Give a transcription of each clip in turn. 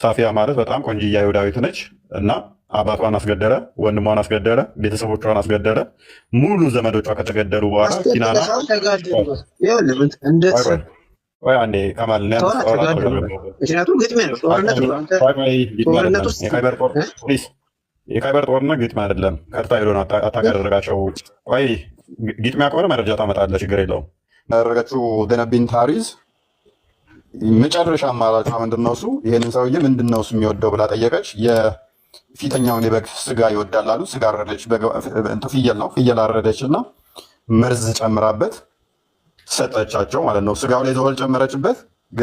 ሳፊያ ማለት በጣም ቆንጅያ አይሁዳዊት ነች እና አባቷን አስገደለ፣ ወንድሟን አስገደለ፣ ቤተሰቦቿን አስገደለ። ሙሉ ዘመዶቿ ከተገደሉ በኋላ ኪናና ወይ አንዴ ከማል የካይበር ጦርነት ግጥም አይደለም። ቀጥታ ሄዶ አታክ ያደረጋቸው። ወይ ግጥሚያ ከሆነ መረጃ ታመጣለህ፣ ችግር የለውም። ያደረገችው ደነቢን ታሪዝ መጨረሻ አማራጯ ምንድነው? እሱ ይሄንን ሰውዬ ምንድነው እሱ የሚወደው ብላ ጠየቀች። የፊተኛውን የበግ ስጋ ይወዳል አሉ። ስጋ አረደች፣ ፍየል ነው፣ ፍየል አረደች እና መርዝ ጨምራበት ሰጠቻቸው ማለት ነው። ስጋው ላይ ዘወል ጨመረችበት።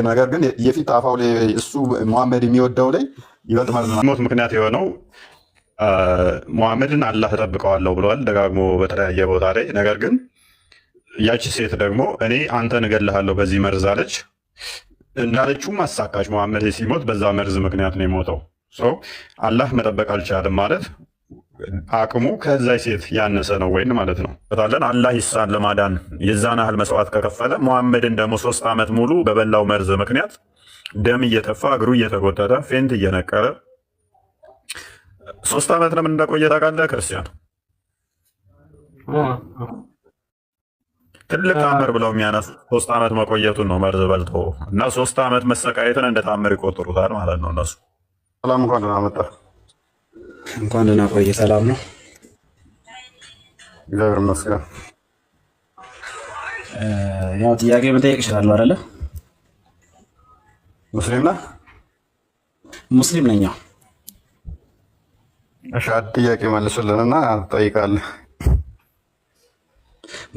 ነገር ግን የፊት አፋው ላይ እሱ ሙሐመድ የሚወደው ላይ ይበልጥ መርዝ ሞት ምክንያት የሆነው ሙሐመድን አላህ ተጠብቀዋለሁ ብለዋል ደጋግሞ በተለያየ ቦታ ላይ። ነገር ግን ያቺ ሴት ደግሞ እኔ አንተን እገልሃለሁ በዚህ መርዝ አለች። እንዳለችውም አሳካች። ሙሐመድ ሲሞት በዛ መርዝ ምክንያት ነው የሞተው። አላህ መጠበቅ አልቻለም ማለት አቅሙ ከዛ ሴት ያነሰ ነው ወይን ማለት ነው። በታለን አላህ ኢሳን ለማዳን የዛን ያህል መስዋዕት ከከፈለ ሙሐመድን ደግሞ 3 ዓመት ሙሉ በበላው መርዝ ምክንያት ደም እየተፋ እግሩ እየተጎተተ ፌንት እየነቀረ 3 ዓመት ለምን እንደቆየ ታውቃለህ? ክርስቲያን ትልቅ ታምር ብለው የሚያነሱ 3 ዓመት መቆየቱን ነው መርዝ በልቶ እና 3 ዓመት መሰቃየትን እንደ ታምር ይቆጥሩታል ማለት ነው እነሱ። ሰላም እንኳን ደህና መጣህ። እንኳን ደህና ቆየ። ሰላም ነው፣ እግዚአብሔር ይመስገን። ያው ጥያቄ መጠየቅ እችላለሁ አይደለ? ሙስሊም ነህ? ሙስሊም ነኝ። እሺ፣ ጥያቄ መልስልንና ትጠይቃለህ።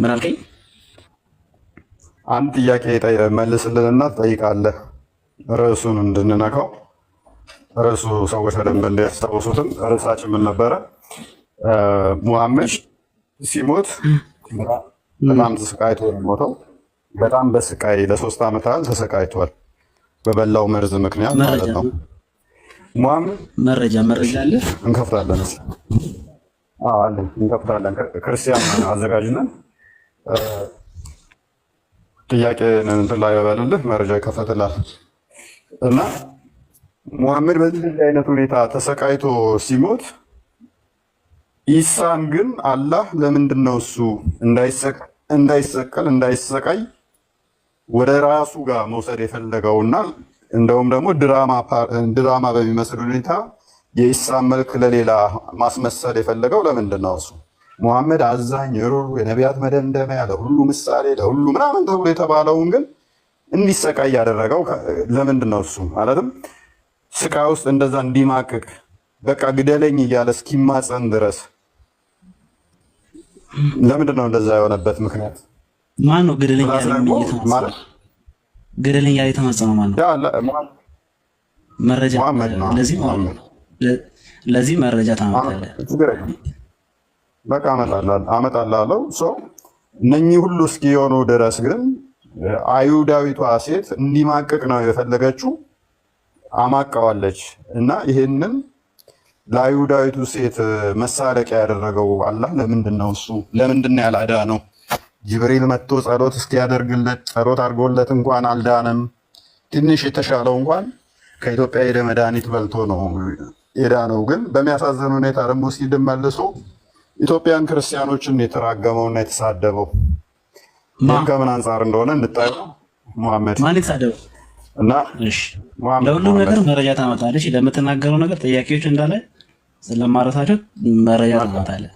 ምን አልከኝ? አንድ ጥያቄ መልስልንና ትጠይቃለህ። ርዕሱን እንድንነካው ርዕሱ ሰዎች በደንብ እንዲያስታውሱትም ርዕሳችን ምን ነበረ? ሙሐመድ ሲሞት በጣም ተሰቃይቶ ነው ሞተው። በጣም በስቃይ ለ3 ዓመት ያህል ተሰቃይቷል በበላው መርዝ ምክንያት ማለት ነው። ሙሐመድ መረጃ አለ እንከፍታለን። አለ እንከፍታለን። ክርስቲያን አዘጋጅነን ጥያቄ እንትን ላይ ያበልልህ መረጃ ይከፈትላል እና ሙሐመድ በዚህ አይነት ሁኔታ ተሰቃይቶ ሲሞት ኢሳን ግን አላህ ለምንድን ነው እሱ እንዳይሰቀል እንዳይሰቃይ ወደ ራሱ ጋር መውሰድ የፈለገውና እንደውም ደግሞ ድራማ በሚመስል ሁኔታ የኢሳን መልክ ለሌላ ማስመሰል የፈለገው ለምንድን ነው? እሱ ሙሐመድ አዛኝ፣ ሩሩ፣ የነቢያት መደምደሚያ፣ ለሁሉ ምሳሌ፣ ለሁሉ ምናምን ተብሎ የተባለውን ግን እንዲሰቃይ ያደረገው ለምንድን ነው? እሱ ማለትም ስቃይ ውስጥ እንደዛ እንዲማቅቅ በቃ ግደለኝ እያለ እስኪማፀን ድረስ ለምንድን ነው እንደዛ የሆነበት ምክንያት? ማን ነው ግደለኝ ያለ? ግደለኝ ያለ የተማጸነው ማን ነው? መረጃ ለዚህ መረጃ ታመጣለህ? በቃ አመጣላለሁ። እነኚህ ሁሉ እስኪሆኑ ድረስ ግን አይሁዳዊቷ ሴት እንዲማቅቅ ነው የፈለገችው። አማቀዋለች እና ይሄንን ለአይሁዳዊቱ ሴት መሳለቂያ ያደረገው አላህ ለምንድን ነው? እሱ ለምንድን ነው ያላዳነው? ጅብሪል መጥቶ ጸሎት እስኪያደርግለት ጸሎት አድርጎለት እንኳን አልዳነም። ትንሽ የተሻለው እንኳን ከኢትዮጵያ ሄደ መድኃኒት በልቶ ነው የዳነው። ግን በሚያሳዝን ሁኔታ ደግሞ ሲድን መልሶ ኢትዮጵያን ክርስቲያኖችን የተራገመውና የተሳደበው ከምን አንጻር እንደሆነ እንድታየው ሙሐመድ ማን የተሳደበው እና ለሁሉም ነገር መረጃ ታመጣለች። ለምትናገረው ነገር ጥያቄዎች እንዳለ ስለማረሳቸው መረጃ ታመጣለህ።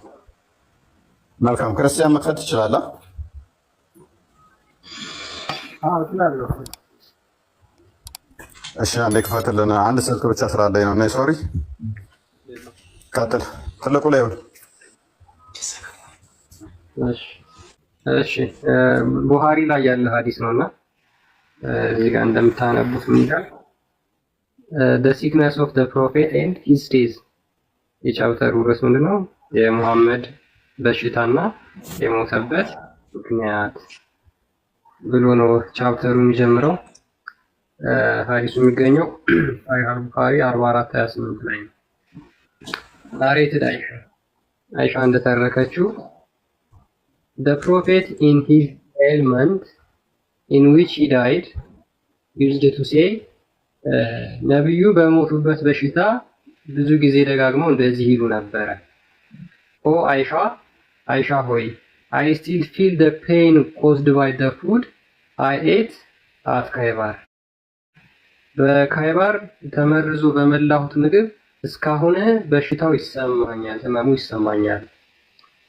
መልካም ክርስቲያን መክፈት ትችላለህ? እሺ አንዴ ክፈትልን። አንድ ስልክ ብቻ ስላለኝ ነው። ሶሪ ቀጥል። ትልቁ ላይ ይሁን። እሺ ቡሃሪ ላይ ያለ ሐዲስ ነውና እዚህ ጋር እንደምታነቡት ምን ይላል? the sickness of the prophet and his days የቻፕተሩ ርዕስ ምንድነው? የሙሐመድ በሽታና የሞተበት ምክንያት ብሎ ነው ቻፕተሩ የሚጀምረው። ሐዲሱ የሚገኘው ቡኻሪ 44:28 ላይ ነው። ናሬትድ አይሻ እንደተረከችው the prophet in his ailment in which he died used to say ነብዩ በሞቱበት በሽታ ብዙ ጊዜ ደጋግመው እንደዚህ ይሉ ነበረ። ኦ አይሻ ሆይ I still feel the pain caused by the food I ate at Khaybar. በካይባር ተመርዞ በመላሁት ምግብ እስካሁን በሽታው ይሰማኛል፣ ህመሙ ይሰማኛል።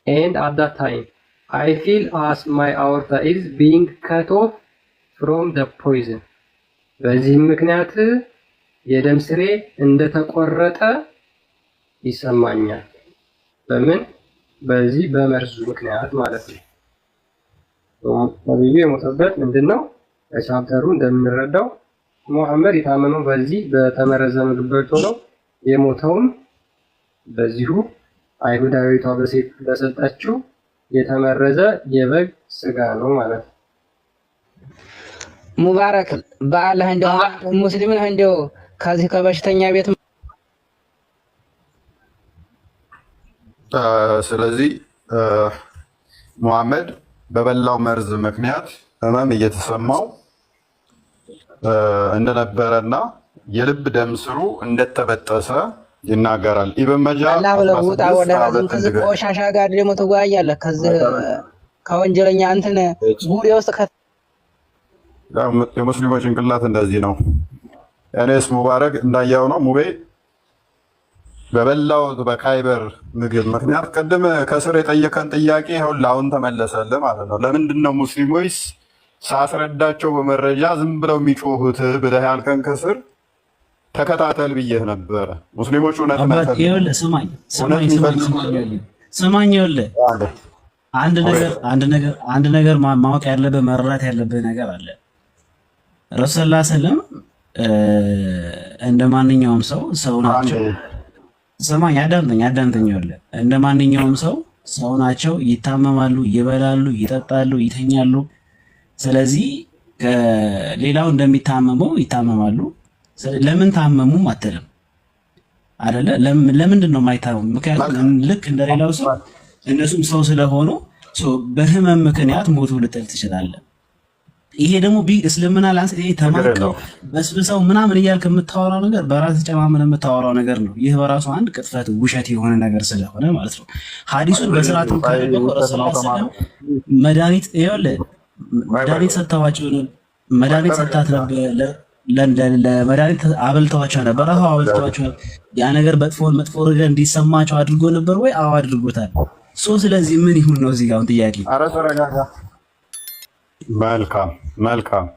And at that time I feel as my aorta is being cut off from the poison. በዚህ ምክንያት የደም ስሬ እንደተቆረጠ ይሰማኛል። በምን? በዚህ በመርዙ ምክንያት ማለት ነው። ነብዩ የሞተበት ምንድነው? በቻፕተሩ እንደምንረዳው ሙሐመድ የታመመው በዚህ በተመረዘ ምግብ በልቶ ነው። የሞተውም በዚሁ አይሁዳዊቷ በሴት ለሰጠችው የተመረዘ የበግ ስጋ ነው ማለት ነው። ሙባረክ በአላህ እንደው ሙስሊም ነህ እንደው ከዚህ ከበሽተኛ ቤት ስለዚህ ሙሐመድ በበላው መርዝ ምክንያት ህመም እየተሰማው እንደነበረና የልብ ደም ስሩ እንደተበጠሰ ይናገራል። ኢብን መጃ አላህ ብለው ውጣ ወደ ራስን ከዚህ ቆሻሻ ጋር ደግሞ ትጓያለህ። ከዚህ ከወንጀለኛ እንትን ጉድ ውስጥ የሙስሊሞች ጭንቅላት እንደዚህ ነው። እኔስ ሙባረክ እንዳየው ነው። ሙቤ በበላው በካይበር ምግብ ምክንያት ቅድም ከስር የጠየቀን ጥያቄ ይኸውልህ አሁን ተመለሰልህ ማለት ነው። ለምንድን ነው ሙስሊሞች ሳስረዳቸው በመረጃ ዝም ብለው የሚጮሁት ብለህ ያልከን ከስር ተከታተል ብዬህ ነበረ። ሙስሊሞች እውነት ስማኝ፣ ይኸውልህ አንድ ነገር ማወቅ ያለብህ መረዳት ያለብህ ነገር አለ። ረሱል ሰለላሁ ዐለይሂ ወሰለም እንደ ማንኛውም ሰው ናቸው። ስማኝ፣ አዳምጠኝ። ይኸውልህ እንደ ማንኛውም ሰው ናቸው። ይታመማሉ፣ ይበላሉ፣ ይጠጣሉ፣ ይተኛሉ። ስለዚህ ሌላው እንደሚታመመው ይታመማሉ። ለምን ታመሙም አትልም አይደለ? ለምንድን ነው የማይታመሙ? ምክንያቱም ልክ እንደሌላው ሰው እነሱም ሰው ስለሆኑ በህመም ምክንያት ሞቱ ልትል ትችላለህ። ይሄ ደግሞ እስልምና ላንስ ተማቀው በስብሰው ምናምን እያልክ የምታወራው ነገር በራስ ጨማምን የምታወራው ነገር ነው። ይህ በራሱ አንድ ቅጥፈት ውሸት የሆነ ነገር ስለሆነ ማለት ነው። ሐዲሱን በስርዓት መድኃኒት ይኸውልህ መድኃኒት ሰጥተዋቸው መድኃኒት ሰጣት ነበር። ለመድኃኒት አበልተዋቸው ነበር። አዎ አበልተዋቸው ነበር። ያ ነገር መጥፎ ነገር እንዲሰማቸው አድርጎ ነበር ወይ? አዎ አድርጎታል። ስለዚህ ምን ይሁን ነው እዚህ ጋር አሁን ጥያቄ። ኧረ ተረጋጋ።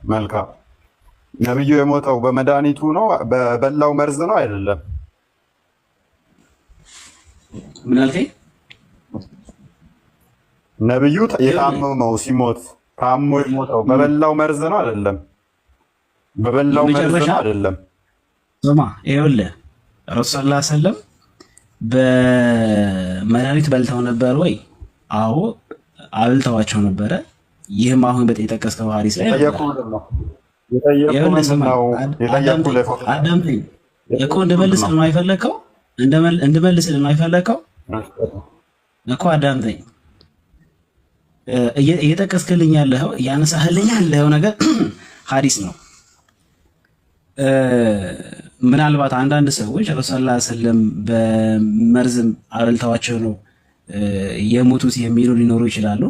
መልካም። ነብዩ የሞተው በመድኃኒቱ ነው በበላው መርዝ ነው አይደለም? ምን አልከኝ? ነብዩ የታመመው ሲሞት ታሞ የሞተው በበላው መርዝ ነው አይደለም? በበላው መርዝ ነው አይደለም? ስማ ይኸውልህ ረሱል ሰለላሁ ዐለይሂ ወሰለም በመድኃኒት በልተው ነበር ወይ? አዎ አብልተዋቸው ነበረ። ይህም አሁን የጠቀስከው ሐዲስ ላይ አዳምጠኝ እኮ እንድመልስልህ ነው አይፈለግከው? እንድመልስልህ ነው አይፈለግከው እኮ አዳምጠኝ። እየጠቀስክልኝ ያለኸው እያነሳህልኝ ያለኸው ነገር ሐዲስ ነው። ምናልባት አንዳንድ ሰዎች ረሱል ሰለላሁ ዐለይሂ ወሰለም በመርዝም አብልተዋቸው ነው የሞቱት የሚሉ ሊኖሩ ይችላሉ።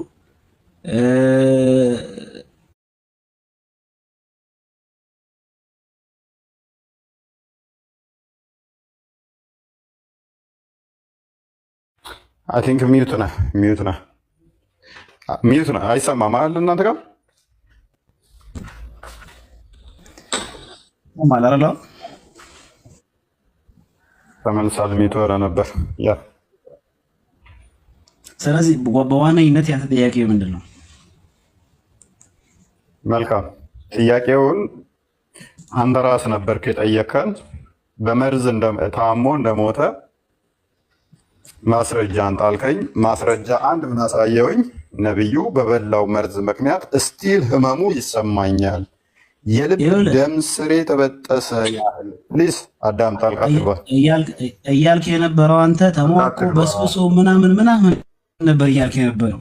አይ ቲንክ ሚዩት ነህ። አይሰማም አይደል? እናንተ ጋር ማላላ ተመልሳል። ሚዩት ወረ ነበር ያ። ስለዚህ በዋነኝነት ያንተ ጥያቄ ምንድን ነው? መልካም ጥያቄውን አንተ ራስህ ነበርክ የጠየቀን። በመርዝ ታሞ እንደሞተ ማስረጃ አንጣልከኝ። ማስረጃ አንድ ምን አሳየውኝ? ነብዩ በበላው መርዝ ምክንያት እስቲል ህመሙ ይሰማኛል፣ የልብ ደም ስሬ ተበጠሰ ያህል። ፕሊዝ አዳምጥ። እያልክ የነበረው አንተ ተሟቆ በስብሶ ምናምን ነበር እያልክ የነበረው።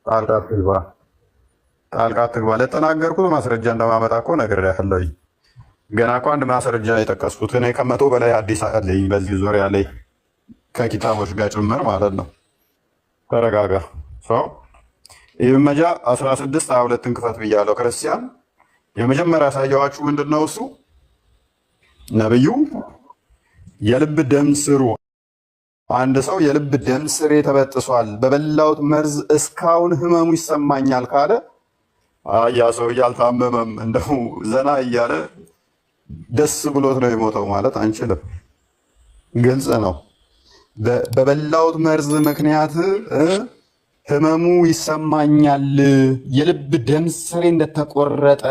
ጣልቃ ትግባ። ጣልቃ አትግባ። ለተናገርኩት ማስረጃ እንደማመጣ እኮ ነግሬሃለሁ። ገና እኮ አንድ ማስረጃ የጠቀስኩት እኔ ከመቶ በላይ ሐዲስ አለኝ በዚህ ዙሪያ ላይ ከኪታቦች ጋር ጭምር ማለት ነው። ተረጋጋ። ኢብን መጃ 16:22 ክፈት ብያለሁ። ክርስቲያን የመጀመሪያ ያሳየኋችሁ ምንድን ነው? እሱ ነብዩ የልብ ደም ስሩ አንድ ሰው የልብ ደም ስሬ ተበጥሷል፣ በበላሁት መርዝ እስካሁን ህመሙ ይሰማኛል ካለ ያ ሰውዬ አልታመመም፣ እንደው ዘና እያለ ደስ ብሎት ነው የሞተው ማለት አንችልም። ግልጽ ነው። በበላሁት መርዝ ምክንያት ህመሙ ይሰማኛል፣ የልብ ደም ስሬ እንደተቆረጠ።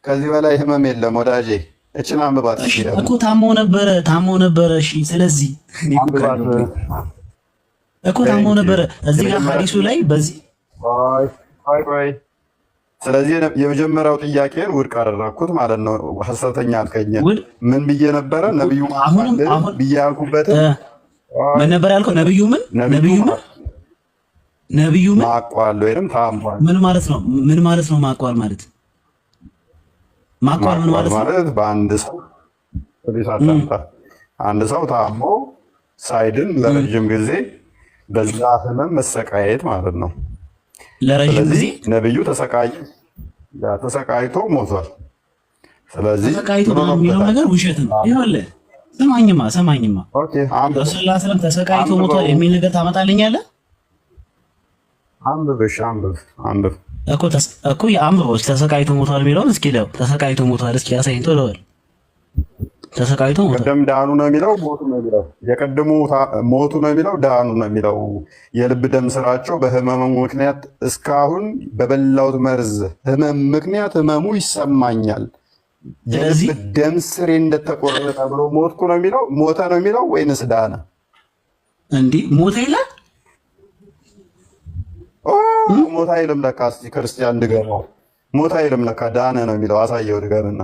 ከዚህ በላይ ህመም የለም ወዳጄ። እችን አንብባት እኮ ታሞ ነበረ። እሺ፣ ስለዚህ እኮ ታሞ ነበረ እዚህ ጋር ሐዲሱ ላይ በዚህ ስለዚህ የመጀመሪያው ጥያቄን ውድቅ አደረኩት ማለት ነው። ሐሰተኛ አልከኝ። ምን ብዬ ነበረ? ነብዩ አሁን ብዬ ያልኩበት ምን ነበር ያልከው? ነብዩ ምን ማቋል ወይንም ታሟል። ምን ማለት ነው? ማቋል ማለት ምን ማለት በአንድ ሰው አንድ ሰው ታሞ ሳይድን ለረጅም ጊዜ በዛ ህመም መሰቃየት ማለት ነው። ለረጅም ጊዜ ነብዩ ተሰቃይቶ ሞቷል። ስለዚህ ተሰቃይቶ የሚለው ነገር ውሸት ነው። ይኸውልህ ሰማኝማ ኦኬ፣ ረሱል ሰለም ተሰቃይቶ ሞቷል የሚል ነገር ታመጣልኛለህ? አንብብ እኮ የአንብቦች ተሰቃይቶ ሞቷል የሚለውን እስኪ ለው ተሰቃይቶ ሞቷል እስኪ ያሳይቶ ለወል ተሰቃይቶ ሞቷል። ቀደም ዳኑ ነው የሚለው ሞቱ ነው የሚለው የቀደሙ ሞቱ ነው የሚለው ዳኑ ነው የሚለው። የልብ ደም ስራቸው በህመሙ ምክንያት እስካሁን በበላሁት መርዝ ህመም ምክንያት ህመሙ ይሰማኛል፣ የልብ ደም ስሬ እንደተቆረጠ ብሎ ሞትኩ ነው የሚለው ሞተ ነው የሚለው ወይንስ ዳነ? እንዲህ ሞተ ይላል። ሞታ አይልም ለካ። እስኪ ክርስቲያን ድገመው። ሞታ አይልም ለካ ዳነ ነው የሚለው። አሳየው ድገምና።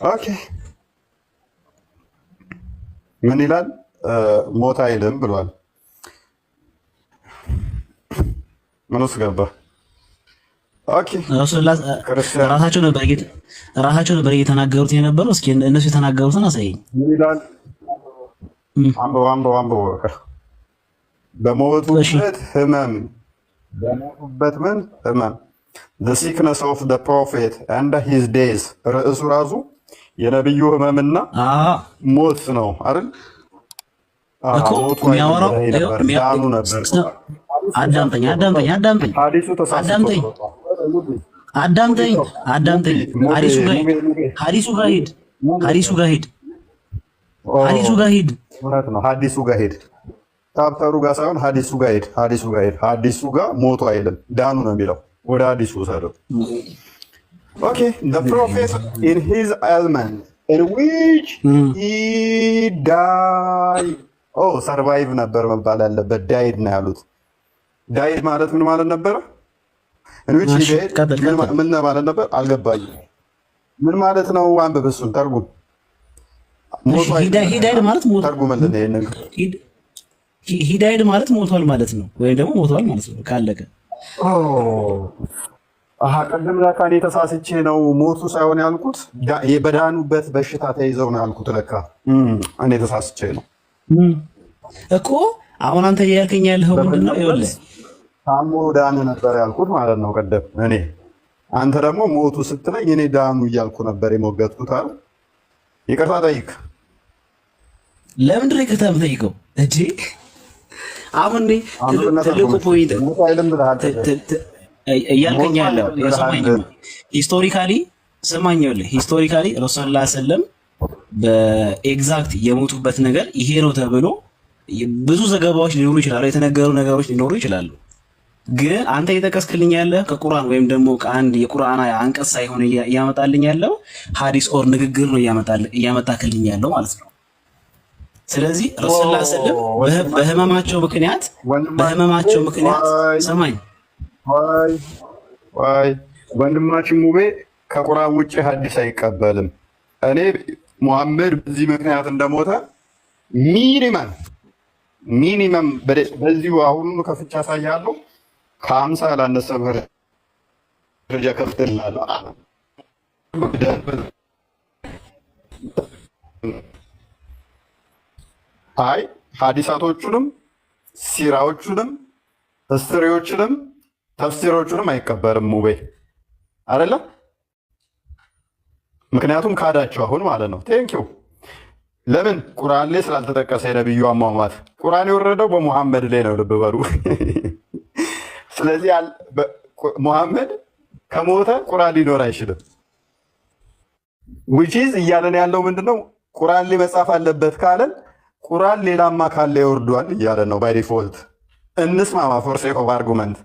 ኦኬ ምን ይላል? ሞታ አይልም ብሏል። ምን ውስጥ ገባ? ኦኬ ራሳቸው ነበር እየተናገሩት የነበረው። እስኪ እነሱ የተናገሩትን አሳየኝ። ይላል አንበው በሞቱበት ህመም the sickness of the prophet and his days ርዕሱ ራሱ የነብዩ ህመምና ሞት ነው አይደል? ሞቱ የሚያወራው ነበር። አዳምጠኝ። ሐዲሱ ጋር ሂድ። ሐዲሱ ጋር ሂድ። ታብተሩ ጋር ሳይሆን ሐዲሱ ጋር ሂድ። ሐዲሱ ጋር ሞቱ አይልም ዳኑ ነው የሚለው። ወደ ሐዲሱ ሰደው። ኦኬ the prophet in his ailment in which he died. ሰርቫይቭ ነበር መባል ያለበት ዳይድ ነው ያሉት። ዳይድ ማለት ምን ማለት ነበረ? ምን ማለት ነበር? አልገባኝም። ምን ማለት ነው? አንብብ፣ እሱን ተርጉም። ሂዳይድ ማለት ሂዳይድ ማለት ሞቷል ማለት ነው፣ ወይም ደግሞ ሞቷል ማለት ነው። ካለቀ ቅድም ለካ እኔ ተሳስቼ ነው ሞቱ ሳይሆን ያልኩት በዳኑበት በሽታ ተይዘው ነው ያልኩት። ለካ እኔ ተሳስቼ ነው እኮ። አሁን አንተ እያልከኝ ያለኸው ምንድን ነው? ይኸውልህ ታሞ ዳኑ ነበር ያልኩት ማለት ነው ቀደም። አንተ ደግሞ ሞቱ ስትለኝ እኔ ዳኑ እያልኩ ነበር የሞገትኩት አይደል? ይቅርታ ጠይቅ። ለምንድን ነው ይቅርታ የምጠይቀው? አሁን ትልቁ ፖይንት እያልከኝ ያለው ሂስቶሪካሊ ስማኝ፣ ሂስቶሪካሊ ረሱል ላ ሰለም በኤግዛክት የሞቱበት ነገር ይሄ ነው ተብሎ ብዙ ዘገባዎች ሊኖሩ ይችላሉ፣ የተነገሩ ነገሮች ሊኖሩ ይችላሉ። ግን አንተ እየጠቀስክልኝ ያለ ከቁርአን ወይም ደግሞ ከአንድ የቁርአን አንቀጽ ሳይሆን እያመጣልኝ ያለው ሐዲስ ኦር ንግግር ነው እያመጣክልኝ ያለው ማለት ነው። ስለዚህ ረሱል ላ ሰለም በህመማቸው ምክንያት ሰማኝ ወንድማችን ሙቤ ከቁርአን ውጭ ሐዲስ አይቀበልም። እኔ ሙሐመድ በዚህ ምክንያት እንደሞተ ሚኒመም በዚሁ አሁኑ ከፍቻ ሳያለሁ ከ50 ላነሰ መረጃ ከፍትላለሁ። አይ ሐዲሳቶቹንም ሲራዎቹንም ሂስትሪዎቹንም ተፍሲሮቹንም አይቀበርም ሙቤ አይደለም። ምክንያቱም ካዳቸው አሁን ማለት ነው። ቴንኪው ለምን ቁርአን ላይ ስላልተጠቀሰ የነብዩ አሟሟት ቁርአን የወረደው በሙሐመድ ላይ ነው። ልብ በሉ። ስለዚህ ሙሐመድ ከሞተ ቁርአን ሊኖር አይችልም። ዊችዝ እያለን ያለው ምንድነው? ቁርአን ላይ መጻፍ አለበት ካለን ቁርአን ሌላማ ካለ ይወርዷል እያለን ነው። ባይ ዲፎልት እንስማማ። ፎር ሴክ ኦፍ አርጉመንት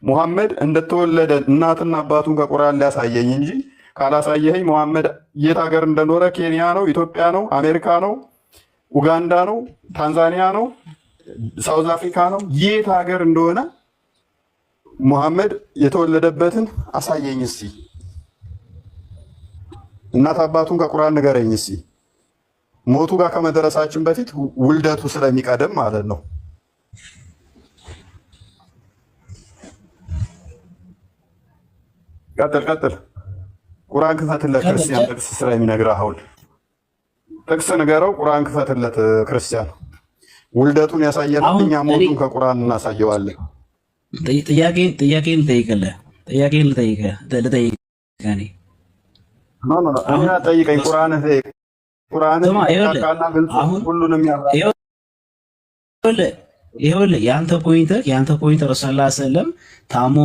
ሙሐመድ እንደተወለደ እናትና አባቱን ከቁርአን ላይ ያሳየኝ እንጂ ካላሳየኸኝ ሙሐመድ የት ሀገር እንደኖረ ኬንያ ነው፣ ኢትዮጵያ ነው፣ አሜሪካ ነው፣ ኡጋንዳ ነው፣ ታንዛኒያ ነው፣ ሳውዝ አፍሪካ ነው፣ የት ሀገር እንደሆነ ሙሐመድ የተወለደበትን አሳየኝ እስቲ። እናት አባቱን ከቁርአን ንገረኝ እስቲ። ሞቱ ጋር ከመድረሳችን በፊት ውልደቱ ስለሚቀደም ማለት ነው። ቀጥል። ቁርአን ክፈትለት ክርስቲያን፣ ጥቅስ ስለሚነግርህ አሁን ጥቅስ ንገረው። ቁርአን ክፈትለት ክርስቲያን። ውልደቱን ያሳየን እኛ ሞቱን ከቁርአን እናሳየዋለን። ጥያቄን ልጠይቅልህ። ጠይቀኝ። ቁርአን ሁሉንም ይኸውልህ የአንተ ፖይንት ረሱል ሰለላሁ ዐለይሂ ወሰለም ታሞ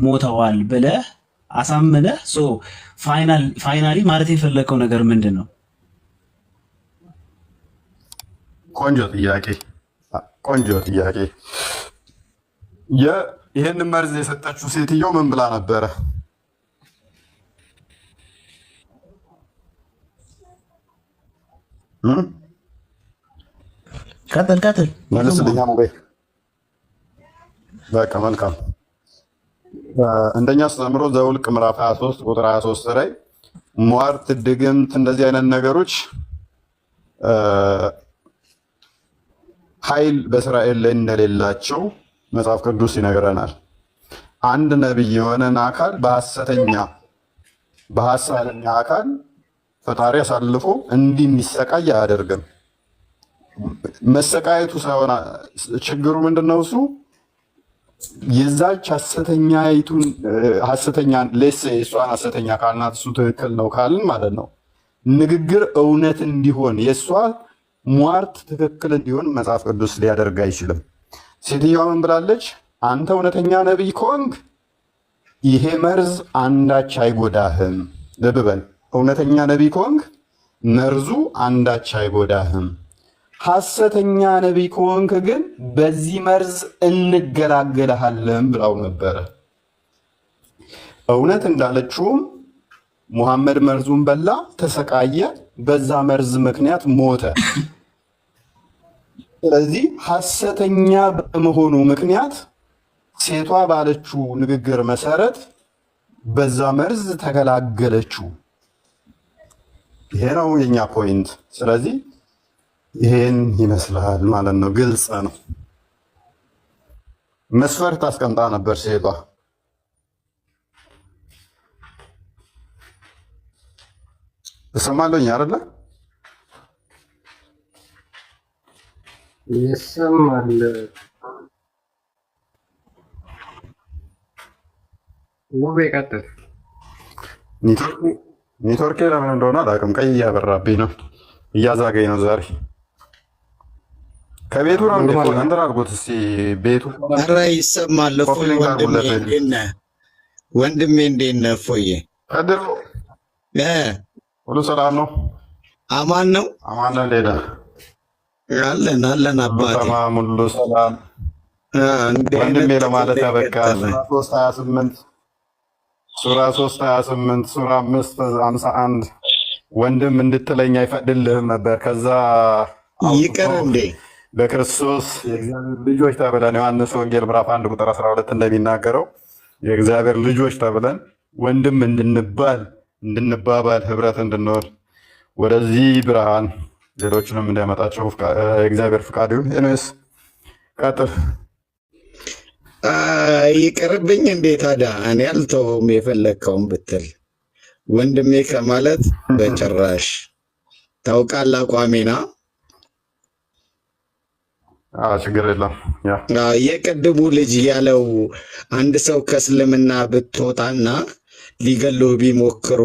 ሞተዋል ብለህ አሳምነህ ፋይናሊ ማለት የፈለከው ነገር ምንድን ነው? ቆንጆ ጥያቄ። ይህንን መርዝ የሰጠችው ሴትዮ ምን ብላ ነበረ? ቀጥል መልስልኛ ሙቤ። በቃ መልካም። እንደኛ አስተምሮ ዘውልቅ ምዕራፍ 23 ቁጥር 23 ላይ ሟርት፣ ድግምት እንደዚህ አይነት ነገሮች ኃይል በእስራኤል ላይ እንደሌላቸው መጽሐፍ ቅዱስ ይነግረናል። አንድ ነቢይ የሆነን አካል በሐሰተኛ አካል ፈጣሪ አሳልፎ እንዲህ እንዲሰቃይ አያደርግም። መሰቃየቱ ሳይሆን ችግሩ ምንድነው? እሱ የዛች ሐሰተኛ ሌስ እሷን ሐሰተኛ ካልናት እሱ ትክክል ነው ካልን ማለት ነው ንግግር እውነት እንዲሆን የእሷ ሟርት ትክክል እንዲሆን መጽሐፍ ቅዱስ ሊያደርግ አይችልም። ሴትዮዋ ምን ብላለች? አንተ እውነተኛ ነቢይ ከሆንክ ይሄ መርዝ አንዳች አይጎዳህም። ልብ በል፣ እውነተኛ ነቢይ ከሆንክ መርዙ አንዳች አይጎዳህም። ሐሰተኛ ነቢይ ከሆንክ ግን በዚህ መርዝ እንገላገልሃለን ብላው ነበረ። እውነት እንዳለችውም ሙሐመድ መርዙን በላ፣ ተሰቃየ፣ በዛ መርዝ ምክንያት ሞተ። ስለዚህ ሐሰተኛ በመሆኑ ምክንያት ሴቷ ባለችው ንግግር መሰረት በዛ መርዝ ተገላገለችው። ይሄ ነው የኛ ፖይንት። ስለዚህ ይሄን ይመስላል ማለት ነው። ግልጽ ነው። መስፈርት አስቀምጣ ነበር ሴቷ። ተሰማለኝ አይደለ? ይሰማል። ውቤ ቀጥል። ኔትወርኬ ለምን እንደሆነ አላውቅም፣ ቀይ እያበራብኝ ነው፣ እያዛገኝ ነው ዛሬ። ከቤቱ ነው እንዴ? እንትን አድርጎት እስኪ ቤቱ። ኧረ ይሰማል። እፎይ ወንድሜ እንዴት ነህ? እፎይ ቀድር ሁሉ ሰላም ነው? አማን ነው? አማን ነው። እንዴት ነህ? አለን አባቴ። ተማም ሁሉ ሰላም ወንድሜ ለማለት ያበቃል። ሱራ 3:28 ሱራ 5:51 ወንድም እንድትለኝ አይፈቅድልህም ነበር። ከዛ ይቀር እንዴ በክርስቶስ የእግዚአብሔር ልጆች ተብለን ዮሐንስ ወንጌል ምዕራፍ 1 ቁጥር 12 እንደሚናገረው የእግዚአብሔር ልጆች ተብለን ወንድም እንድንባባል ህብረት እንድንኖር ወደዚህ ብርሃን ሌሎችንም እንዲያመጣቸው እግዚአብሔር ፍቃድ ይሁን። ኤኒዌይስ ቀጥል። ይቅርብኝ እንዴ ታዲያ እኔ አልተውም የፈለግከውን ብትል ወንድሜ ከማለት በጭራሽ ታውቃለህ አቋሜና ችግር የለም። የቅድሙ ልጅ ያለው አንድ ሰው ከእስልምና ብትወጣና ሊገሉ ቢሞክሩ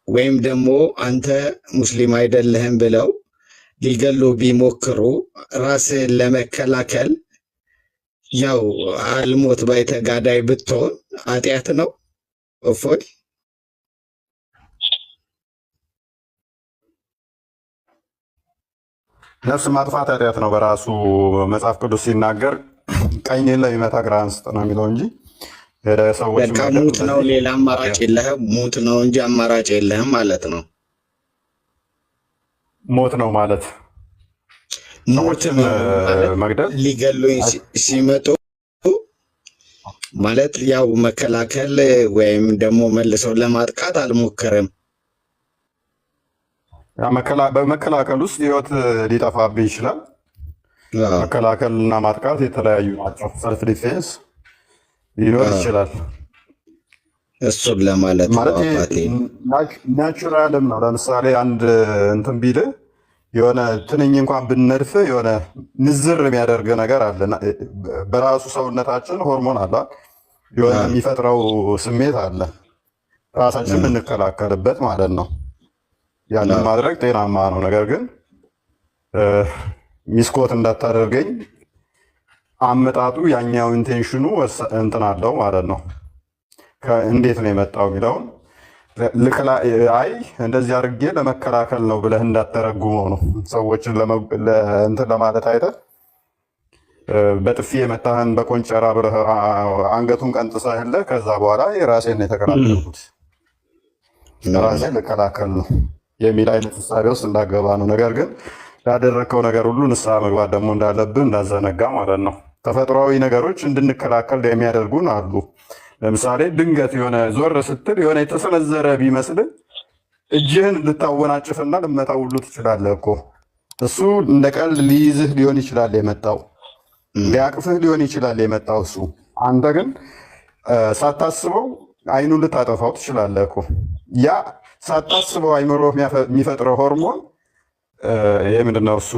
ወይም ደግሞ አንተ ሙስሊም አይደለህም ብለው ሊገሉ ቢሞክሩ ራስህን ለመከላከል ያው አልሞት ባይ ተጋዳይ ብትሆን ኃጢአት ነው? እፎይ ነፍስ ማጥፋት ኃጢአት ነው በራሱ መጽሐፍ ቅዱስ ሲናገር ቀኝ ለሚመታ ግራህን ስጥ ነው የሚለው እንጂ ሰዎች በቃ ሙት ነው፣ ሌላ አማራጭ የለህም። ሙት ነው እንጂ አማራጭ የለህም ማለት ነው። ሞት ነው ማለት ሙት መግደል ሊገሉኝ ሲመጡ ማለት ያው መከላከል ወይም ደግሞ መልሰው ለማጥቃት አልሞከርም። በመከላከል ውስጥ ህይወት ሊጠፋብህ ይችላል። መከላከል እና ማጥቃት የተለያዩ ናቸው። ሰልፍ ዲፌንስ ሊኖር ይችላል። እሱን ለማለት ናቹራልም ነው። ለምሳሌ አንድ እንትን ቢልህ የሆነ ትንኝ እንኳን ብነድፍ የሆነ ንዝር የሚያደርግ ነገር አለ። በራሱ ሰውነታችን ሆርሞን አለ፣ የሆነ የሚፈጥረው ስሜት አለ። ራሳችን የምንከላከልበት ማለት ነው። ያንን ማድረግ ጤናማ ነው። ነገር ግን ሚስኮት እንዳታደርገኝ አመጣጡ ያኛው ኢንቴንሽኑ እንትን አለው ማለት ነው። እንዴት ነው የመጣው የሚለውን አይ እንደዚህ አድርጌ ለመከላከል ነው ብለህ እንዳተረጉመው ነው። ሰዎችን እንትን ለማለት አይተህ በጥፊ የመታህን በቆንጨራ ብለህ አንገቱን ቀንጥሰህልህ ከዛ በኋላ የራሴን የተከላከልኩት ራሴን ልከላከል ነው የሚል አይነት እሳቤ ውስጥ እንዳገባ ነው። ነገር ግን ላደረግከው ነገር ሁሉ ንስሐ መግባት ደግሞ እንዳለብህ እንዳዘነጋ ማለት ነው። ተፈጥሯዊ ነገሮች እንድንከላከል የሚያደርጉን አሉ። ለምሳሌ ድንገት የሆነ ዞር ስትል የሆነ የተሰነዘረ ቢመስል እጅህን ልታወናጭፍና ልመታ ሁሉ ትችላለህ እኮ። እሱ እንደ ቀልድ ሊይዝህ ሊሆን ይችላል የመጣው፣ ሊያቅፍህ ሊሆን ይችላል የመጣው እሱ። አንተ ግን ሳታስበው አይኑን ልታጠፋው ትችላለህ እኮ። ያ ሳታስበው አይምሮ የሚፈጥረው ሆርሞን ይህ ምንድነው እሱ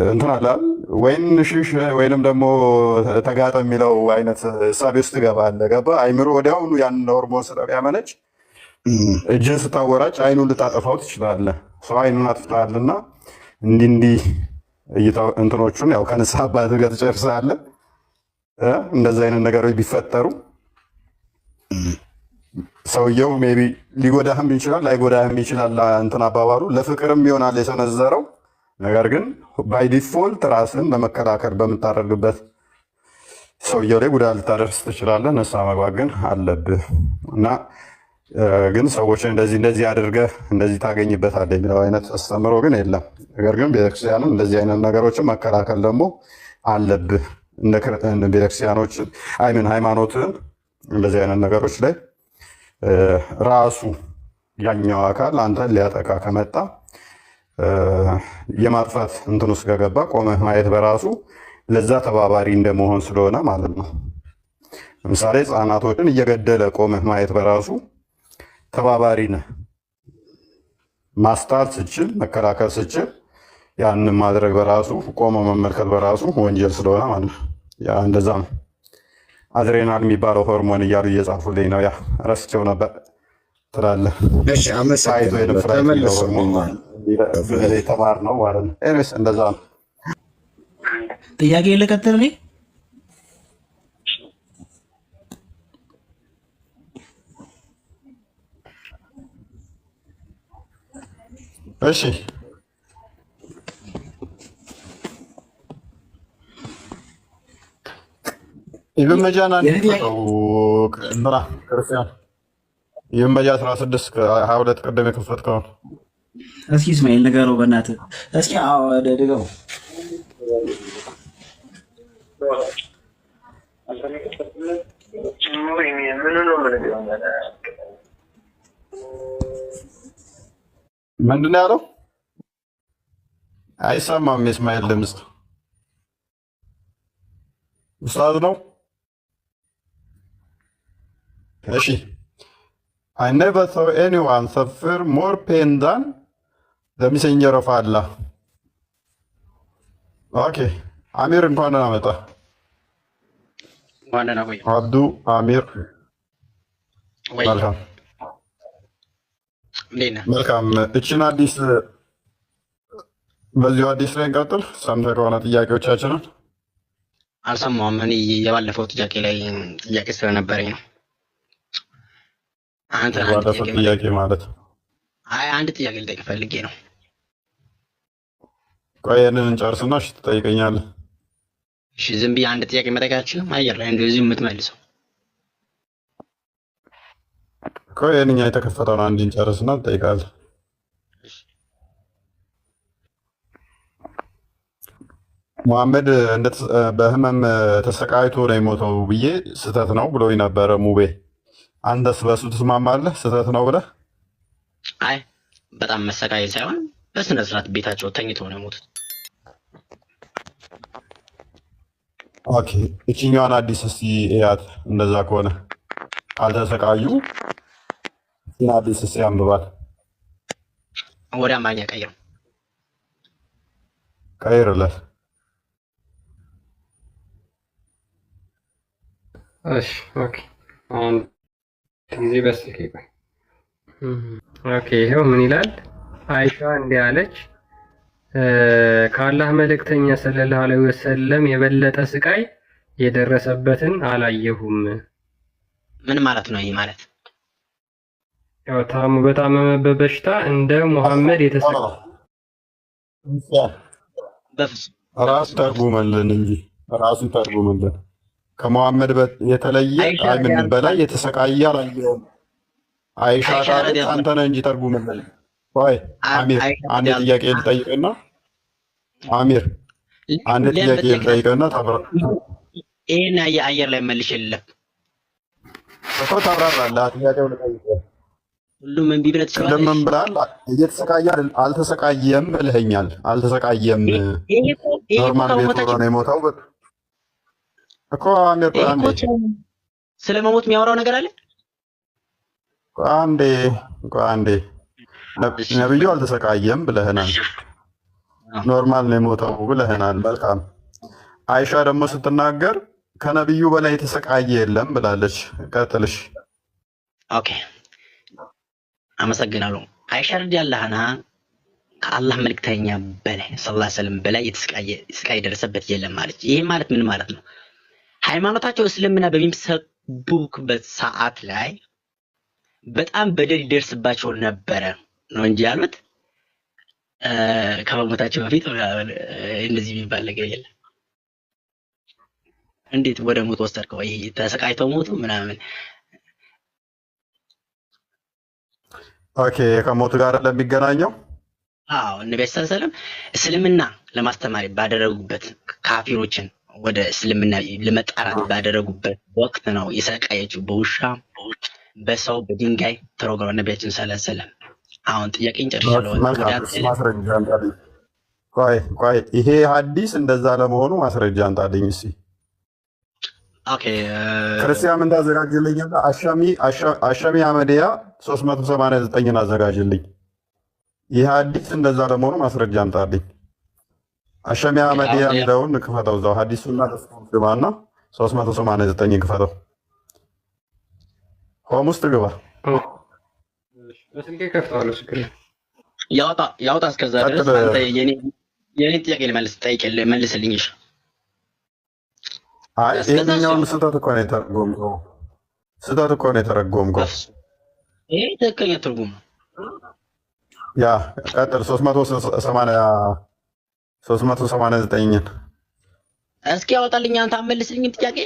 እንትን አላል ወይን ሽሽ ወይንም ደግሞ ተጋጠ የሚለው አይነት እሳቤ ውስጥ ትገባለህ። ገባህ? አይምሮ ወዲያውኑ ያንን ሆርሞን ስለሚያመነጭ እጅን ስታወራጭ አይኑን ልታጠፋው ትችላለህ። ሰው አይኑን አጥፍተሃልና እንዲህ እንትኖቹን ያው ከንስሐ አባትህ ጋር ትጨርሳለህ። እንደዚህ አይነት ነገሮች ቢፈጠሩ ሰውየው ሜይ ቢ ሊጎዳህም ይችላል ላይጎዳህም ይችላል። እንትን አባባሉ ለፍቅርም ይሆናል የሰነዘረው። ነገር ግን ባይ ዲፎልት ራስን ለመከላከል በምታደርግበት ሰውየው ላይ ጉዳት ልታደርስ ትችላለህ። ንስሐ መግባት ግን አለብህ እና ግን ሰዎችን እንደዚህ አድርገህ እንደዚህ ታገኝበታለህ የሚለው አይነት አስተምሮ ግን የለም። ነገር ግን ቤተክርስቲያንም እንደዚህ አይነት ነገሮችን መከላከል ደግሞ አለብህ። እንደ ቤተክርስቲያኖች ሃይማኖትን እንደዚህ አይነት ነገሮች ላይ ራሱ ያኛው አካል አንተን ሊያጠቃ ከመጣ የማጥፋት እንትን ውስጥ ከገባ ቆመህ ማየት በራሱ ለዛ ተባባሪ እንደመሆን ስለሆነ ማለት ነው። ለምሳሌ ሕፃናቶችን እየገደለ ቆመህ ማየት በራሱ ተባባሪ ነህ። ማስጣት ስችል፣ መከላከል ስችል ያንን ማድረግ በራሱ ቆመ መመልከት በራሱ ወንጀል ስለሆነ ማለት ነው። ያ እንደዛ ነው። አድሬናል የሚባለው ሆርሞን እያሉ እየጻፉልኝ ነው። ያ ረስቸው ነበር ትላለህ። እሺ አመሰግናለሁ። ተማር ነው ማለት ነው። ኤኒዌይስ እንደዛ ነው። ጥያቄ ልቀጥል እኔ እሺ ኢብን መጃና ምራ ክርስቲያን ኢብን መጃ 16 22 ቀደም የከፈትከው እስኪ እስማኤል ንገረው በእናትህ እስኪ ድገው። ምንድን ነው ያለው? አይሰማም። የእስማኤል ድምፅ ኡስታዝ ነው። እሺ I never saw anyone suffer more pain than the messenger of Allah. ኦኬ አሚር እንኳን አመጣ። ዋና ወይ አብዱ አሚር ወይ መልካም ሌና መልካም። እችን አዲስ በዚሁ አዲስ ላይ እንቀጥል። ሰምተህ ከሆነ ጥያቄዎቻችንን አልሰማሁም። እኔ የባለፈው ጥያቄ ስለነበረኝ ነው። አንተ ባለፈው ጥያቄ ማለት አንድ ጥያቄ ልጠይቅ ፈልጌ ነው። ቆይ ይህንን እንጨርስና እሺ ትጠይቀኛለህ። እሺ ዝም ብዬ አንድ ጥያቄ መጠየቅ አልችልም? አየር ላይ እንደዚህ የምትመልሰው ቆይ ይህንኛ የተከፈተውን አንድ እንጨርስና ትጠይቃለህ። ሙሐመድ በህመም ተሰቃይቶ ነው የሞተው ብዬ ስህተት ነው ብሎኝ ነበረ ሙቤ። አንተስ በሱ ትስማማለህ? ስህተት ነው ብለህ? አይ በጣም መሰቃየት ሳይሆን በስነ ስርዓት ቤታቸው ተኝተው ነው የሞቱት። ኦኬ እችኛዋን አዲስ እስቲ እያት። እንደዛ ከሆነ አልተሰቃዩ። እችን አዲስ እስቲ አንብባት። ወደ አማርኛ ቀይረው። ቀይርለት። እሺ ኦኬ አሁን ጊዜ በስልክ ይቆይ። ኦኬ ይሄው ምን ይላል? አይሻ እንዲህ አለች፣ ከአላህ መልእክተኛ ሰለላሁ ዐለይሂ ወሰለም የበለጠ ስቃይ የደረሰበትን አላየሁም። ምን ማለት ነው? ይሄ ማለት ያው በታመመበት በሽታ እንደ ሙሐመድ የተሰቃየ በፍጹም ራሱ ተርጉመልን እንጂ ራሱ ተርጉመልን። ከሙሐመድ የተለየ ምን በላይ የተሰቃየ አላየሁም። አይሻ ካለች አንተ ነህ እንጂ ተርጉመልን። ቆይ አሚር አንድ ጥያቄ ልጠይቅና አሚር አንድ ጥያቄ ልጠይቅና ይሄን የአየር ላይ መልሽ የለም እኮ ታብራራለህ። ጥያቄው ልጠይቅህ። ሁሉም እምቢ ብለህ ትችላለህ። ለምን ብላል? እየተሰቃየ አልተሰቃየም ብለኸኛል። አልተሰቃየም ኖርማል ቤት ሆኖ ነው የሞተው እኮ አሚር። አንዴ ስለ መሞት የሚያወራው ነገር አለ። አንዴ ነብዩ አልተሰቃየም ብለህናል። ኖርማል ነው የሞተው ብለህናል። መልካም። አይሻ ደግሞ ስትናገር ከነብዩ በላይ የተሰቃየ የለም ብላለች። ቀጥልሽ። ኦኬ አመሰግናለሁ። አይሻ ረዲየላሁ ዐንሃ ከአላህ መልእክተኛ በላይ ሰለላሁ ዐለይሂ ወሰለም በላይ ስቃይ የደረሰበት የለም ማለት። ይሄ ማለት ምን ማለት ነው? ሃይማኖታቸው እስልምና በሚሰብኩበት ሰዓት ላይ በጣም በደል ይደርስባቸው ነበረ ነው እንጂ ያሉት ከመሞታቸው በፊት እንደዚህ የሚባል ነገር የለም። እንዴት ወደ ሞት ወሰድከው? ይሄ ተሰቃይተው ሞቱ ምናምን። ኦኬ ከሞት ጋር ለሚገናኘው አዎ ነብዩ ሰለላሁ ዐለይሂ ወሰለም እስልምና ለማስተማር ባደረጉበት ካፊሮችን ወደ እስልምና ለመጣራት ባደረጉበት ወቅት ነው የሰቃየችው። በውሻ በሰው በድንጋይ ተሮግሮ ነብያችን ሰለላሁ ዐለይሂ ወሰለም። አሁን ጥያቄን ጨርሻለሁ። ማስረጃ አንጣልኝ። ቆይ ይሄ ሐዲስ እንደዛ ለመሆኑ ማስረጃ አንጣልኝ እስኪ። ኦኬ ክርስቲያን ምን ታዘጋጅልኛለህ? አሻሚ አመዲያ 389ን አዘጋጅልኝ። ይህ ሐዲስ እንደዛ ለመሆኑ ማስረጃ አንጣልኝ። አሻሚ አመዲያ የሚለውን ክፈተው፣ እዛው ሐዲሱና ግባና 389 ክፈተው። ሆም ውስጥ ግባ። በስልኬ ከፍተዋለሁ። ስክሪን ያውጣ። እስከዛ ድረስ አንተ የኔ ጥያቄ መልስልኝ። እሺ አይ ይሄኛውን ስህተት እኮ ነው የተረጎምከው። ይሄ ትክክለኛ ትርጉም ነው። ያ ቀጥል። 389ን እስኪ ያወጣልኝ። አንተ አመልስልኝ ጥያቄ።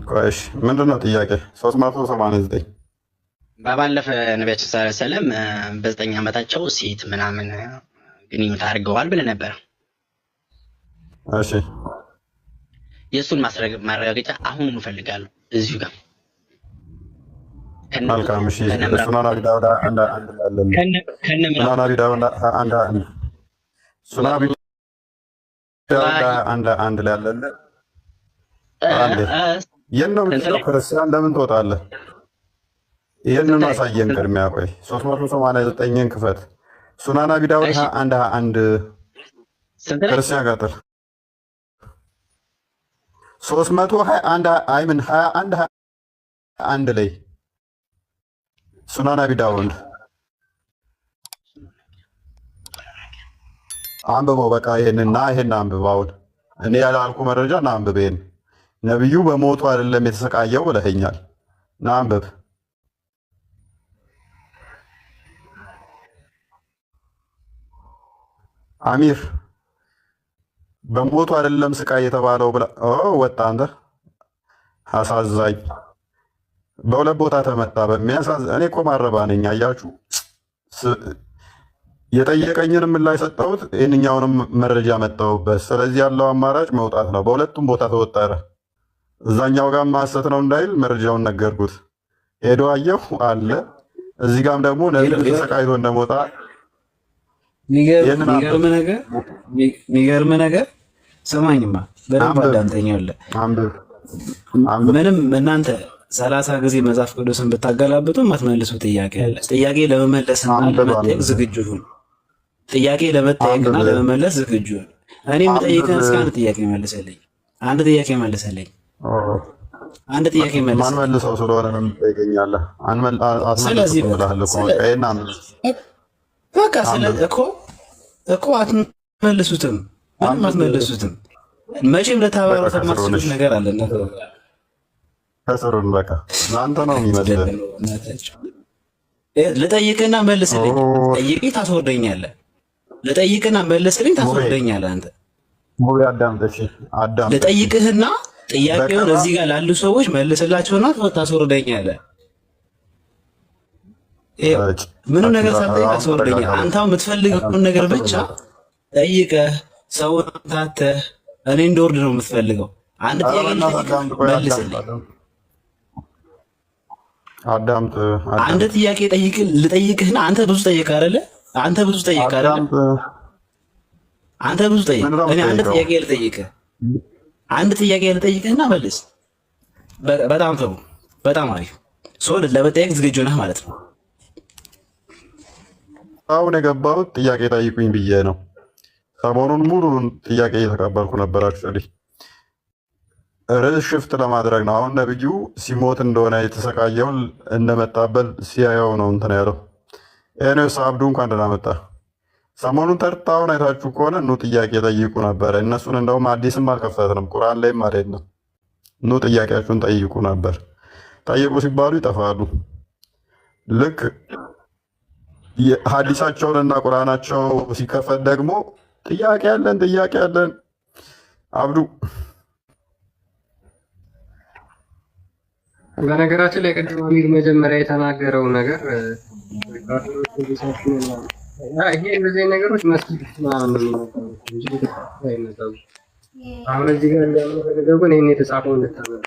ቆይሽ ምንድነው ጥያቄ? 389 በባለፈ ነቢያችን ሰለላሁ ዐለይሂ ወሰለም በ9 ዓመታቸው ሴት ምናምን ግንኙነት አድርገዋል ብለህ ነበር። እሺ የእሱን ማረጋገጫ አሁን እንፈልጋለሁ እዚሁ ጋር። መልካም እሺ። ከነምራ ሱናን አቢ ዳውድ አንድ ላለን ከነምራ ሱናን አቢ ዳውድ አንድ ሱናን አቢ ዳውድ አንድ ላለን አንድ የት ነው የምትለው? ክርስቲያን ለምን ትወጣለህ? ይህንን አሳየን ቅድሚያ። ቆይ 389ን ክፈት። ሱናን አቢ ዳውድ አንድ ክርስቲያን ጋር 321 ላይ ሱናን አቢ ዳውድ አንብበው። በቃ ይሄን አንብበው። እኔ ያላልኩ መረጃ ና አንብቤን። ነብዩ በሞቱ አይደለም የተሰቃየው ብለኸኛል። ና አንብብ። አሚር በሞቱ አይደለም ስቃይ የተባለው ብላ ወጣ። አንተ አሳዛኝ። በሁለት ቦታ ተመታ። በሚያሳዝን እኔ እኮ ማረባ ነኝ። አያችሁ፣ የጠየቀኝንም ምላሽ ሰጠሁት፣ ይህንኛውንም መረጃ መጣሁበት። ስለዚህ ያለው አማራጭ መውጣት ነው። በሁለቱም ቦታ ተወጠረ። እዛኛው ጋር ማሰት ነው እንዳይል መረጃውን ነገርኩት። ሄዶ አየሁ አለ። እዚህ ጋም ደግሞ ነብዩ ተሰቃይቶ እንደሞታ የሚገርም ነገር ስማኝማ፣ በደንብ አዳምጠኛለህ። ምንም እናንተ 30 ጊዜ መጽሐፍ ቅዱስን ብታገላብጡ የማትመልሱ ጥያቄ አለ። ጥያቄ ለመመለስና ለመጠየቅ ዝግጁ ሁን። ጥያቄ ለመጠየቅና ለመመለስ ዝግጁ ሁን። እኔ የምጠይቅህን እስኪ አንድ ጥያቄ መልስልኝ። አንድ ጥያቄ መልስልኝ። አንድ ጥያቄ መልስ። ማን መልሰው ስለሆነ ነው የምትጠይቀኛለህ? ስለዚህ በቃ እኮ አትመልሱትም። ምንም አትመልሱትም። መቼም ለተባበሩት የማትችሉት ነገር አለ። ከስሩን በቃ ለአንተ ነው የሚመስልህ። ልጠይቅና መልስልኝ። ጠይቄ ታስወርደኛለህ። ልጠይቅና መልስልኝ፣ ታስወርደኛለህ። አንተ ልጠይቅህና ጥያቄውን እዚህ ጋር ላሉ ሰዎች መልስላቸውና ታስወርደኛለህ። ምንም ነገር ሳትጠይቅ ታስወርደኛለህ። አንተ የምትፈልገውን ነገር ብቻ ጠይቀህ ሰውን ታተህ እኔ እንደወርድ ነው የምትፈልገው። አንድ ጥያቄ መልስልኝ። አንድ ጥያቄ ልጠይቅህና አንተ ብዙ ጠይቀህ አይደለ? አንተ ብዙ ጠይቀህ እኔ አንድ ጥያቄ ልጠይቅህ። አንድ ጥያቄ ልጠይቅህና መልስ። በጣም ጥሩ፣ በጣም አሪፍ። ለመጠየቅ ዝግጁ ነህ ማለት ነው። አሁን የገባሁት ጥያቄ ጠይቁኝ ብዬ ነው። ሰሞኑን ሙሉ ጥያቄ እየተቀበልኩ ነበር። አክቹዋሊ ርዕስ ሽፍት ለማድረግ ነው። አሁን ነብዩ ሲሞት እንደሆነ የተሰቃየውን እንደመጣበት ሲያየው ነው እንትን ያለው። ኤኖስ አብዱ እንኳን ደህና መጣ። ሰሞኑን ተርታውን አይታችሁ ከሆነ ኑ ጥያቄ ጠይቁ ነበረ። እነሱን እንደውም አዲስም አልከፈትንም፣ ቁርአን ላይም አይደለም። ኑ ጥያቄያችሁን ጠይቁ ነበር። ጠይቁ ሲባሉ ይጠፋሉ። ልክ ሀዲሳቸውን እና ቁርአናቸው ሲከፈት ደግሞ ጥያቄ ያለን አብዱ። በነገራችን ላይ ቅድም አሚር መጀመሪያ የተናገረው ነገር ይሄ እንደዚህ ነገሮች መስጊድ ምናምን ነው እንጂ አይነዛው። አሁን እዚህ ጋር እንደምንፈልገው ግን ይሄን የተጻፈው እንድታመጡ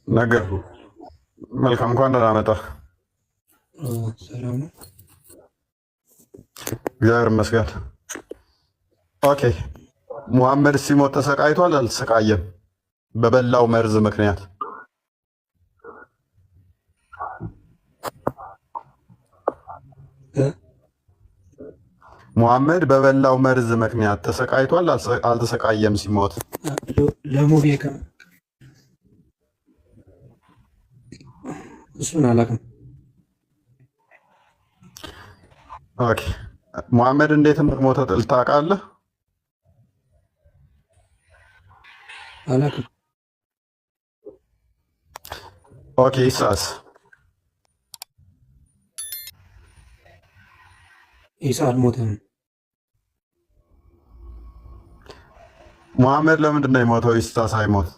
ነገር መልካም እንኳን ደህና መጣህ። እግዚአብሔር ይመስገን። ኦኬ ሙሐመድ ሲሞት ተሰቃይቷል አልተሰቃየም? በበላው መርዝ ምክንያት ሙሐመድ በበላው መርዝ ምክንያት ተሰቃይቷል አልተሰቃየም? ሲሞት ለሙቤካ እሱን አላውቅም። ኦኬ ሙሐመድ እንዴት እንደሞተ ታውቃለህ? አላውቅም። ኦኬ ኢሳስ ኢሳ አልሞተም። ሙሐመድ ለምንድን ነው የሞተው? ኢሳ ሳይሞት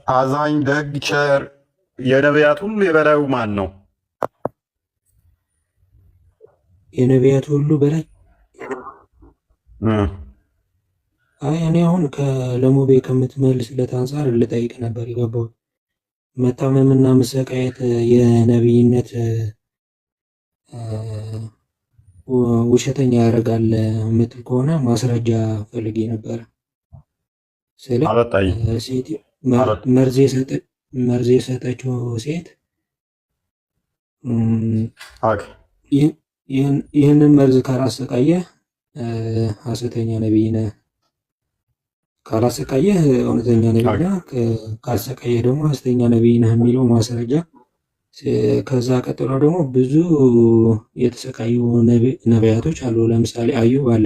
አዛኝ፣ ደግ፣ ቸር የነቢያት ሁሉ የበላዩ ማን ነው? የነቢያት ሁሉ በላይ አይ እኔ አሁን ለሙቤ ከምትመልስለት አንጻር ልጠይቅ ነበር የገባው። መታመምና መሰቃየት የነቢይነት ውሸተኛ ያደርጋል የምትል ከሆነ ማስረጃ ፈልጌ ነበረ። ስለ ሴት መርዝ የሰጠችው ሴት ይህንን መርዝ ካላሰቃየህ ሐሰተኛ ነቢይ ነህ፣ ካላሰቃየህ እውነተኛ ነቢይ ነህ፣ ካልሰቃየህ ደግሞ ሐሰተኛ ነቢይ ነህ የሚለው ማስረጃ። ከዛ ቀጥሎ ደግሞ ብዙ የተሰቃዩ ነቢያቶች አሉ። ለምሳሌ አዩብ አለ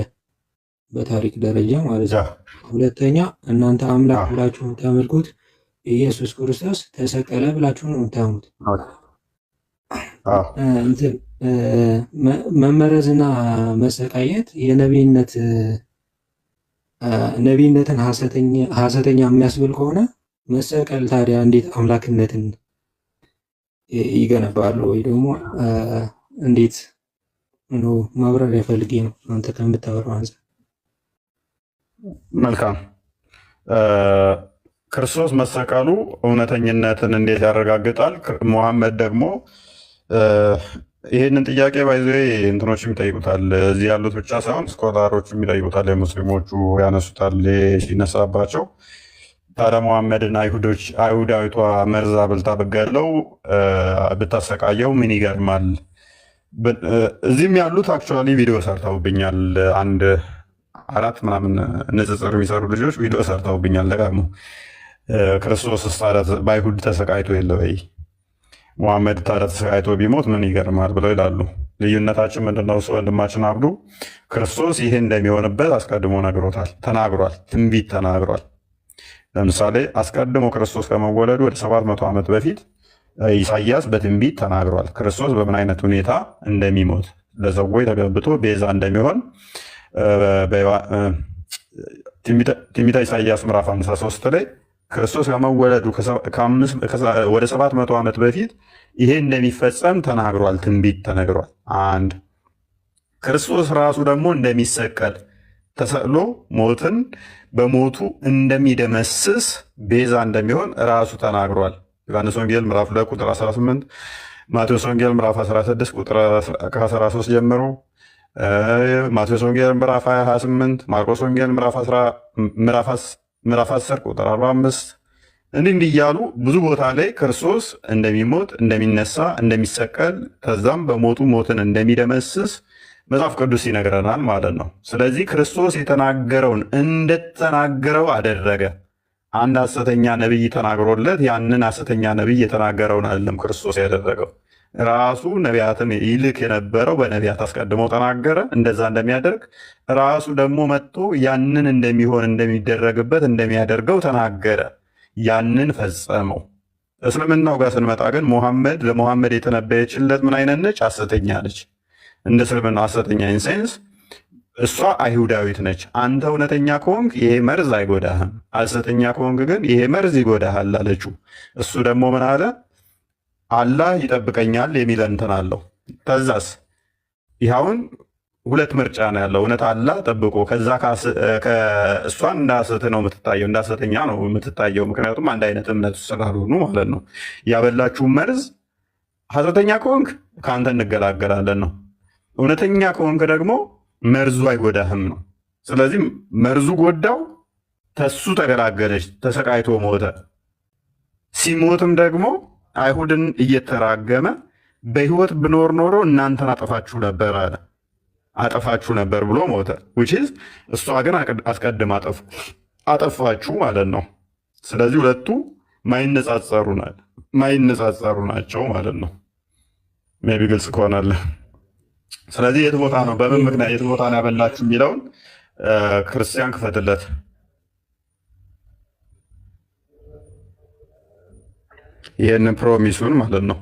በታሪክ ደረጃ ማለት ነው። ሁለተኛ እናንተ አምላክ ብላችሁ የምታመልኩት ኢየሱስ ክርስቶስ ተሰቀለ ብላችሁ ነው የምታምኑት። መመረዝና መሰቃየት ነቢይነትን ሐሰተኛ የሚያስብል ከሆነ መሰቀል ታዲያ እንዴት አምላክነትን ይገነባሉ? ወይ ደግሞ እንዴት ነው? ማብራሪያ ፈልጌ ነው አንተ ከምታወራው አንፃር። መልካም። ክርስቶስ መሰቀሉ እውነተኝነትን እንዴት ያረጋግጣል? ሙሐመድ ደግሞ ይህንን ጥያቄ ባይዘ እንትኖችም ይጠይቁታል። እዚህ ያሉት ብቻ ሳይሆን ስኮላሮችም ይጠይቁታል። የሙስሊሞቹ ያነሱታል ሲነሳባቸው። ታዲያ ሙሐመድን አይሁዳዊቷ መርዛ ብልታ ብገለው ብታሰቃየው ምን ይገርማል? እዚህም ያሉት አክቹዋሊ ቪዲዮ ሰርተውብኛል። አንድ 4 ምናምን ንጽጽር የሚሰሩ ልጆች ቪዲዮ ሰርተውብኛል ደጋግሞ። ክርስቶስ በአይሁድ ተሰቃይቶ የለ ወይ? ሙሐመድ ታዲያ ተሰቃይቶ ቢሞት ምን ይገርማል ብለው ይላሉ። ልዩነታችን ምንድነው? እሱ ወንድማችን አብዱ ክርስቶስ ይሄ እንደሚሆንበት አስቀድሞ ነግሮታል፣ ተናግሯል፣ ትንቢት ተናግሯል። ለምሳሌ አስቀድሞ ክርስቶስ ከመወለዱ ወደ 700 ዓመት በፊት ኢሳያስ በትንቢት ተናግሯል። ክርስቶስ በምን አይነት ሁኔታ እንደሚሞት ለሰዎች ተገብቶ ቤዛ እንደሚሆን ትንቢተ ኢሳያስ ምዕራፍ 53 ላይ ክርስቶስ ከመወለዱ ወደ 700 ዓመት በፊት ይሄ እንደሚፈጸም ተናግሯል፣ ትንቢት ተነግሯል። አንድ ክርስቶስ ራሱ ደግሞ እንደሚሰቀል ተሰቅሎ ሞትን በሞቱ እንደሚደመስስ ቤዛ እንደሚሆን ራሱ ተናግሯል። ዮሐንስ ወንጌል ምዕራፍ 2 ቁጥር 18፣ ማቴዎስ ወንጌል ምዕራፍ 16 ቁጥር 13 ጀምሮ፣ ማቴዎስ ወንጌል ምዕራፍ 28፣ ማርቆስ ወንጌል ምዕራፍ 10 ቁጥር 45 እንዲህ እያሉ ብዙ ቦታ ላይ ክርስቶስ እንደሚሞት፣ እንደሚነሳ፣ እንደሚሰቀል ከዛም በሞቱ ሞትን እንደሚደመስስ መጽሐፍ ቅዱስ ይነግረናል ማለት ነው። ስለዚህ ክርስቶስ የተናገረውን እንደተናገረው አደረገ። አንድ ሐሰተኛ ነቢይ ተናግሮለት ያንን ሐሰተኛ ነቢይ የተናገረውን አይደለም ክርስቶስ ያደረገው። ራሱ ነቢያትን ይልክ የነበረው በነቢያት አስቀድሞ ተናገረ እንደዛ እንደሚያደርግ። ራሱ ደግሞ መጥቶ ያንን እንደሚሆን እንደሚደረግበት እንደሚያደርገው ተናገረ። ያንን ፈጸመው። እስልምናው ጋር ስንመጣ ግን ለሙሐመድ የተነበየችለት ምን አይነት ነች? ሐሰተኛ ነች። እንደ እስልምና ሐሰተኛ ኢንሴንስ እሷ አይሁዳዊት ነች። አንተ እውነተኛ ከሆንክ ይሄ መርዝ አይጎዳህም፣ ሐሰተኛ ከሆንክ ግን ይሄ መርዝ ይጎዳሃል አለችው። እሱ ደግሞ ምን አለ? አላህ ይጠብቀኛል የሚል እንትን አለው። ከዛስ ይኸውን ሁለት ምርጫ ነው ያለው። እውነት አላህ ጠብቆ ከዛ እሷን እንዳሰተ ነው የምትታየው፣ እንዳሰተኛ ነው የምትታየው። ምክንያቱም አንድ አይነት እምነት ስላልሆኑ ማለት ነው። ያበላችሁ መርዝ ሐሰተኛ ከሆንክ ከአንተ እንገላገላለን ነው። እውነተኛ ከሆንክ ደግሞ መርዙ አይጎዳህም ነው። ስለዚህ መርዙ ጎዳው፣ ተሱ ተገላገለች፣ ተሰቃይቶ ሞተ። ሲሞትም ደግሞ አይሁድን እየተራገመ በህይወት ብኖር ኖሮ እናንተን አጠፋችሁ ነበር አለ። አጠፋችሁ ነበር ብሎ ሞተ። እሷ ግን አስቀድማ አጠፋችሁ ማለት ነው። ስለዚህ ሁለቱ ማይነጻጸሩ ናቸው ማለት ነው። ሜይ ቢ ግልጽ ከሆናለ። ስለዚህ የት ቦታ ነው በምን ምክንያት የት ቦታ ነው ያበላችሁ የሚለውን ክርስቲያን ክፈትለት። ይህንን ፕሮሚሱን ማለት ነው።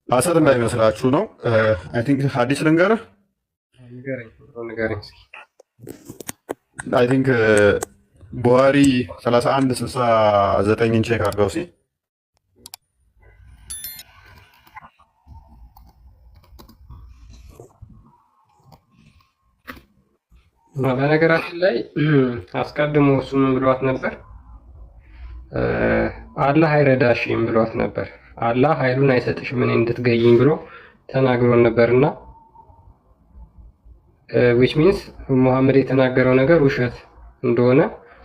ሐሰት እንዳይመስላችሁ ነው። አይ ቲንክ ሐዲስ ልንገርህ። አይ ቲንክ ቡሃሪ 3169 ቼክ አድርገው ሲ በነገራችን ላይ አስቀድሞ እሱ ምን ብሏት ነበር? አላህ አይረዳሽም ብሏት ነበር። አላህ ኃይሉን አይሰጥሽም እኔ እንድትገይኝ ብሎ ተናግሮን ነበርና which means ሙሐመድ የተናገረው ነገር ውሸት እንደሆነ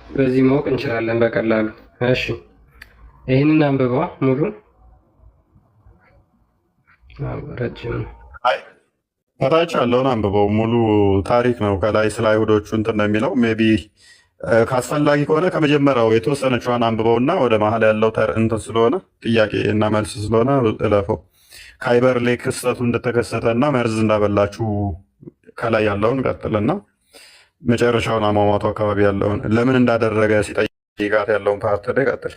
በዚህ ማወቅ እንችላለን በቀላሉ። እሺ ይሄንን አንብባ ሙሉን ረጅም ከታች ያለውን አንብበው። ሙሉ ታሪክ ነው። ከላይ ስለ አይሁዶቹ እንትን ነው የሚለው። ሜቢ ካስፈላጊ ከሆነ ከመጀመሪያው የተወሰነችዋን አንብበውና ወደ መሀል ያለው እንትን ስለሆነ ጥያቄ እና መልስ ስለሆነ እለፈው። ካይበር ላይ ክስተቱ እንደተከሰተ እና መርዝ እንዳበላችሁ ከላይ ያለውን ቀጥልና መጨረሻውን አሟሟቱ አካባቢ ያለውን ለምን እንዳደረገ ሲጠይቃት ያለውን ፓርት ላይ ቀጥል።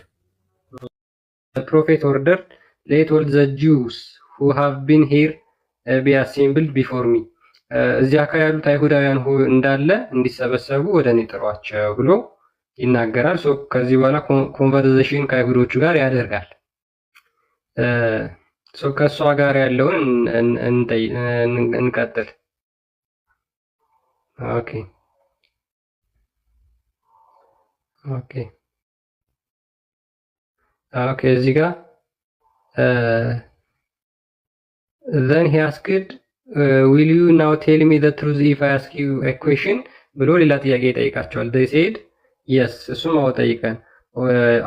ፕሮፌት ኦርደር ሌት ኦል ዘ ጂውስ who have been here be assembled before me እዚያ አካባቢ ያሉት አይሁዳውያን እንዳለ እንዲሰበሰቡ ወደ እኔ ጥሯቸው ብሎ ይናገራል። ሶ ከዚህ በኋላ ኮንቨርሴሽን ከአይሁዶቹ ጋር ያደርጋል። ሶ ከሷ ጋር ያለውን እንቀጥል። ኦኬ እዚህ ጋር then he asked will you now tell me the truth if I ask you a question ብሎ ሌላ ጥያቄ ይጠይቃቸዋል። they said yes እሱም አዎ ጠይቀን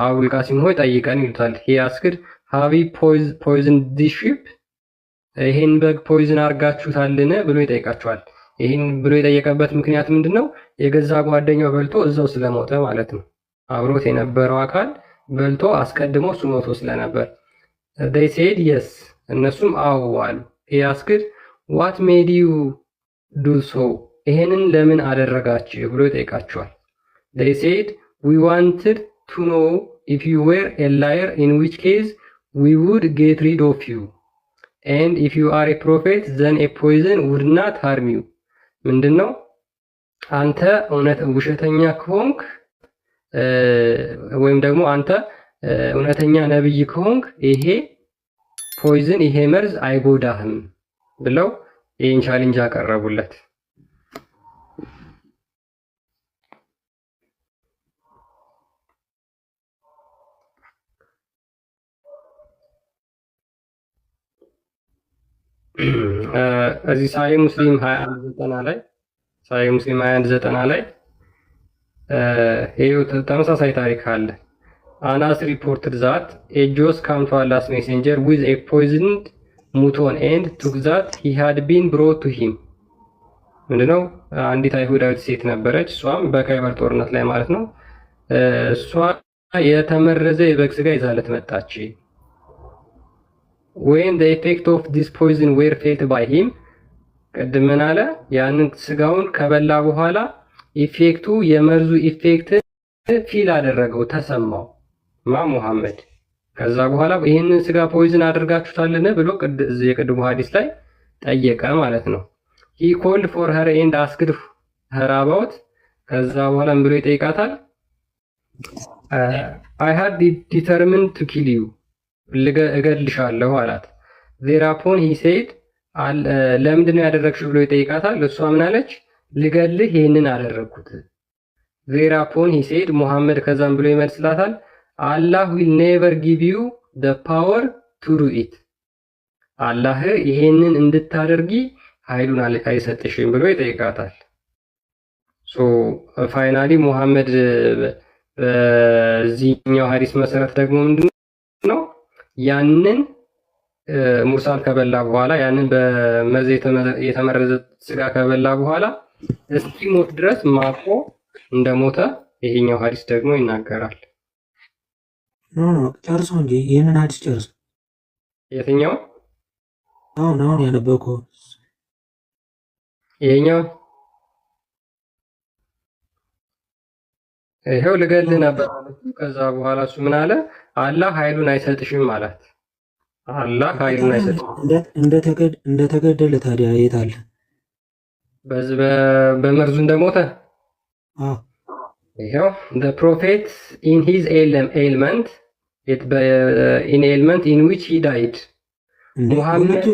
አቡል ቃሲም ሆይ ጠይቀን ይሉታል። he asked have you poisoned this sheep ይሄን በግ ፖይዝን አርጋችሁታልን ብሎ ይጠይቃቸዋል። ይሄን ብሎ የጠየቀበት ምክንያት ምንድነው? የገዛ ጓደኛው በልቶ እዛው ስለሞተ ማለት ነው። አብሮት የነበረው አካል በልቶ አስቀድሞ እሱ ሞቶ ስለነበር they said yes እነሱም አዎ አሉ። he asked what made you do so ይሄንን ለምን አደረጋችሁ ብሎ ይጠይቃቸዋል። they said we wanted to know if you were a liar in which case we would get rid of you and if you are a prophet then a poison would not harm you ምንድነው አንተ ውሸተኛ ከሆንክ ወይም ደግሞ አንተ እውነተኛ ነብይ ከሆንክ ይሄ ፖይዝን ይሄ መርዝ አይጎዳህም ብለው ይሄን ቻሌንጅ አቀረቡለት። እዚህ ሳሂህ ሙስሊም 2190 ላይ ይሄው ተመሳሳይ ታሪክ አለ። Anas reported that a Jew came to Allah's messenger with a poisoned mutton and took that he had been brought to him. ምንድነው አንዲት አይሁዳዊት ሴት ነበረች። እሷም በካይበር ጦርነት ላይ ማለት ነው። እሷ የተመረዘ የበግ ስጋ ይዛለት መጣች። when the effect of this poison were felt by him ቀድመን አለ ያንን ስጋውን ከበላ በኋላ ኢፌክቱ የመርዙ ኢፌክት ፊል አደረገው ተሰማው ሙሐመድ። ከዛ በኋላ ይሄንን ስጋ ፖይዝን አድርጋችሁታልን ብሎ የቅድሙ ሐዲስ ላይ ጠየቀ ማለት ነው። he called for her and asked her about ከዛ በኋላ ብሎ ይጠይቃታል። I had determined to kill you እገድልሻለሁ አላት። thereupon he said ለምንድን ነው ያደረግሽው ብሎ ይጠይቃታል። እሷ ምን አለች? ልገልህ ይሄንን አደረግኩት። thereupon he said ሙሐመድ ከዛም ብሎ ይመልስላታል Allah will never give you the power to do it አላህ ይሄንን እንድታደርጊ ኃይሉን አይሰጥሽም ብሎ ይጠይቃታል። ሶ ፋይናሊ ሙሐመድ በዚህኛው ሐዲስ መሰረት ደግሞ ምንድነው ያንን ሙሳን ከበላ በኋላ ያንን በመርዝ የተመረዘ ስጋ ከበላ በኋላ እስኪሞት ድረስ ማቆ እንደሞተ ይሄኛው ሐዲስ ደግሞ ይናገራል። ኖ ጨርሶ እንጂ ይሄንን ሐዲስ ጨርሶ የትኛው አሁን ያነበብከው ይሄኛው ይሄው ልገልህ ነበር። ከዛ በኋላ እሱ ምን አለ? አላህ ኃይሉን አይሰጥሽም አላት። አላህ ኃይሉን አይሰጥሽም እንደተገደለ ታዲያ የት አለ? በመርዙ እንደሞተ ይኸው the prophet in his ailment in ailment in which he died ሙሐመድ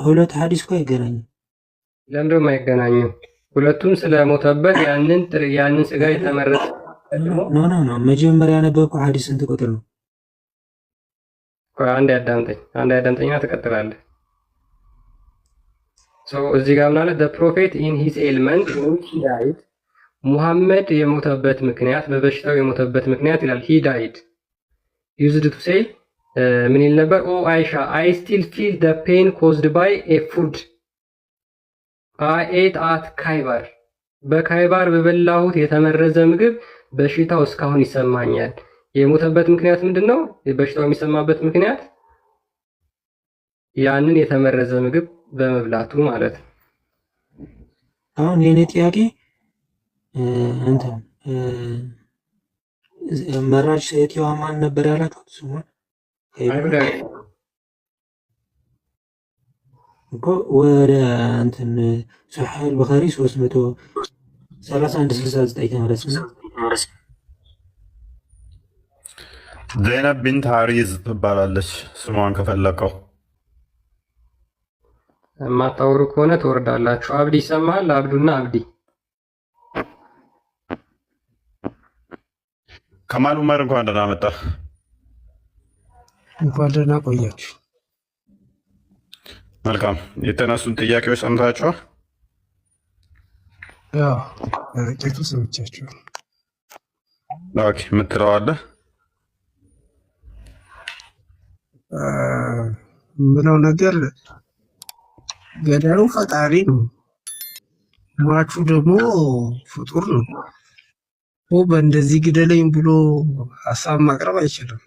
ሁለት ሐዲስ እኮ አይገናኝም። ለምንድነው የማይገናኙ? ሁለቱም ስለሞተበት ያንን ስጋ የተመረጠ ኖ መጀመሪያ ያነበብኩ ሐዲስ ስንት ቁጥር ነው? አንድ ያዳምጠኝና ትቀጥላለህ። እዚህ ጋር ምናለ the prophet in his ailment in which he died ሙሐመድ የሞተበት ምክንያት በበሽታው የሞተበት ምክንያት ይላል he died used to say ምን ይል ነበር? ኦ አይሻ I still feel the pain caused by a food I ate at ካይባር በካይባር በበላሁት የተመረዘ ምግብ በሽታው እስካሁን ይሰማኛል። የሞተበት ምክንያት ምንድነው? በሽታው የሚሰማበት ምክንያት ያንን የተመረዘ ምግብ በመብላቱ ማለት ነው። አሁን የኔ ጥያቄ እንትን መራጭ ሴትየዋ ማን ነበር ያላችሁት? ስሟን እኮ ወደ እንትን ሶሒህ አልቡኻሪ 33169 ተመለስ። ዘይነብ ቢንት ሐሪዝ ትባላለች ስሟን ከፈለከው። የማታወሩ ከሆነ ትወርዳላችሁ። አብዲ ይሰማሃል? አብዱና አብዲ ከማል ዑመር እንኳን ደህና መጣ። እንኳን ደህና ቆያችሁ። መልካም። የተነሱን ጥያቄዎች ሰምታችኋል? ያው ጥቂቱ ሰምቻችኋል። ኦኬ፣ የምትለዋለህ ምለው ነገር ገዳዩ ፈጣሪ ነው፣ ሟቹ ደግሞ ፍጡር ነው። በእንደዚህ ግደለኝ ብሎ ሀሳብ ማቅረብ አይችልም።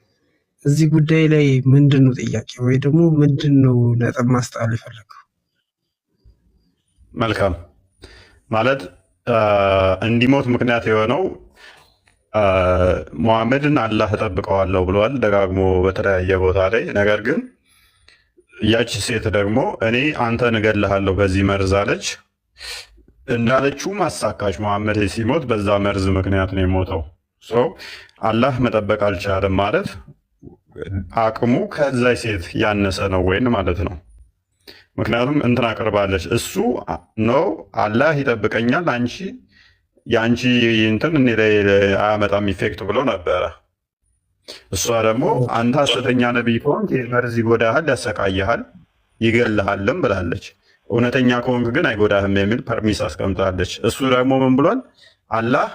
እዚህ ጉዳይ ላይ ምንድን ነው ጥያቄ ወይ ደግሞ ምንድን ነው ነጥብ ማስተዋል የፈለገው? መልካም ማለት እንዲሞት ምክንያት የሆነው ሙሐመድን አላህ እጠብቀዋለሁ ብለዋል ደጋግሞ በተለያየ ቦታ ላይ። ነገር ግን ያቺ ሴት ደግሞ እኔ አንተን እገልሃለሁ በዚህ መርዝ አለች። እንዳለችው ማሳካች ሙሐመድ ሲሞት በዛ መርዝ ምክንያት ነው የሞተው። አላህ መጠበቅ አልቻለም ማለት አቅሙ ከዛ ሴት ያነሰ ነው ወይን ማለት ነው። ምክንያቱም እንትን አቅርባለች፣ እሱ ነው አላህ ይጠብቀኛል፣ አንቺ የአንቺ እንትን እኔ ላይ አያመጣም ኢፌክት ብሎ ነበረ። እሷ ደግሞ አንተ ሐሰተኛ ነቢይ ከሆንክ መርዝ ይጎዳሃል፣ ያሰቃይሃል፣ ይገልሃልም ብላለች። እውነተኛ ከሆንክ ግን አይጎዳህም የሚል ፐርሚስ አስቀምጣለች። እሱ ደግሞ ምን ብሏል? አላህ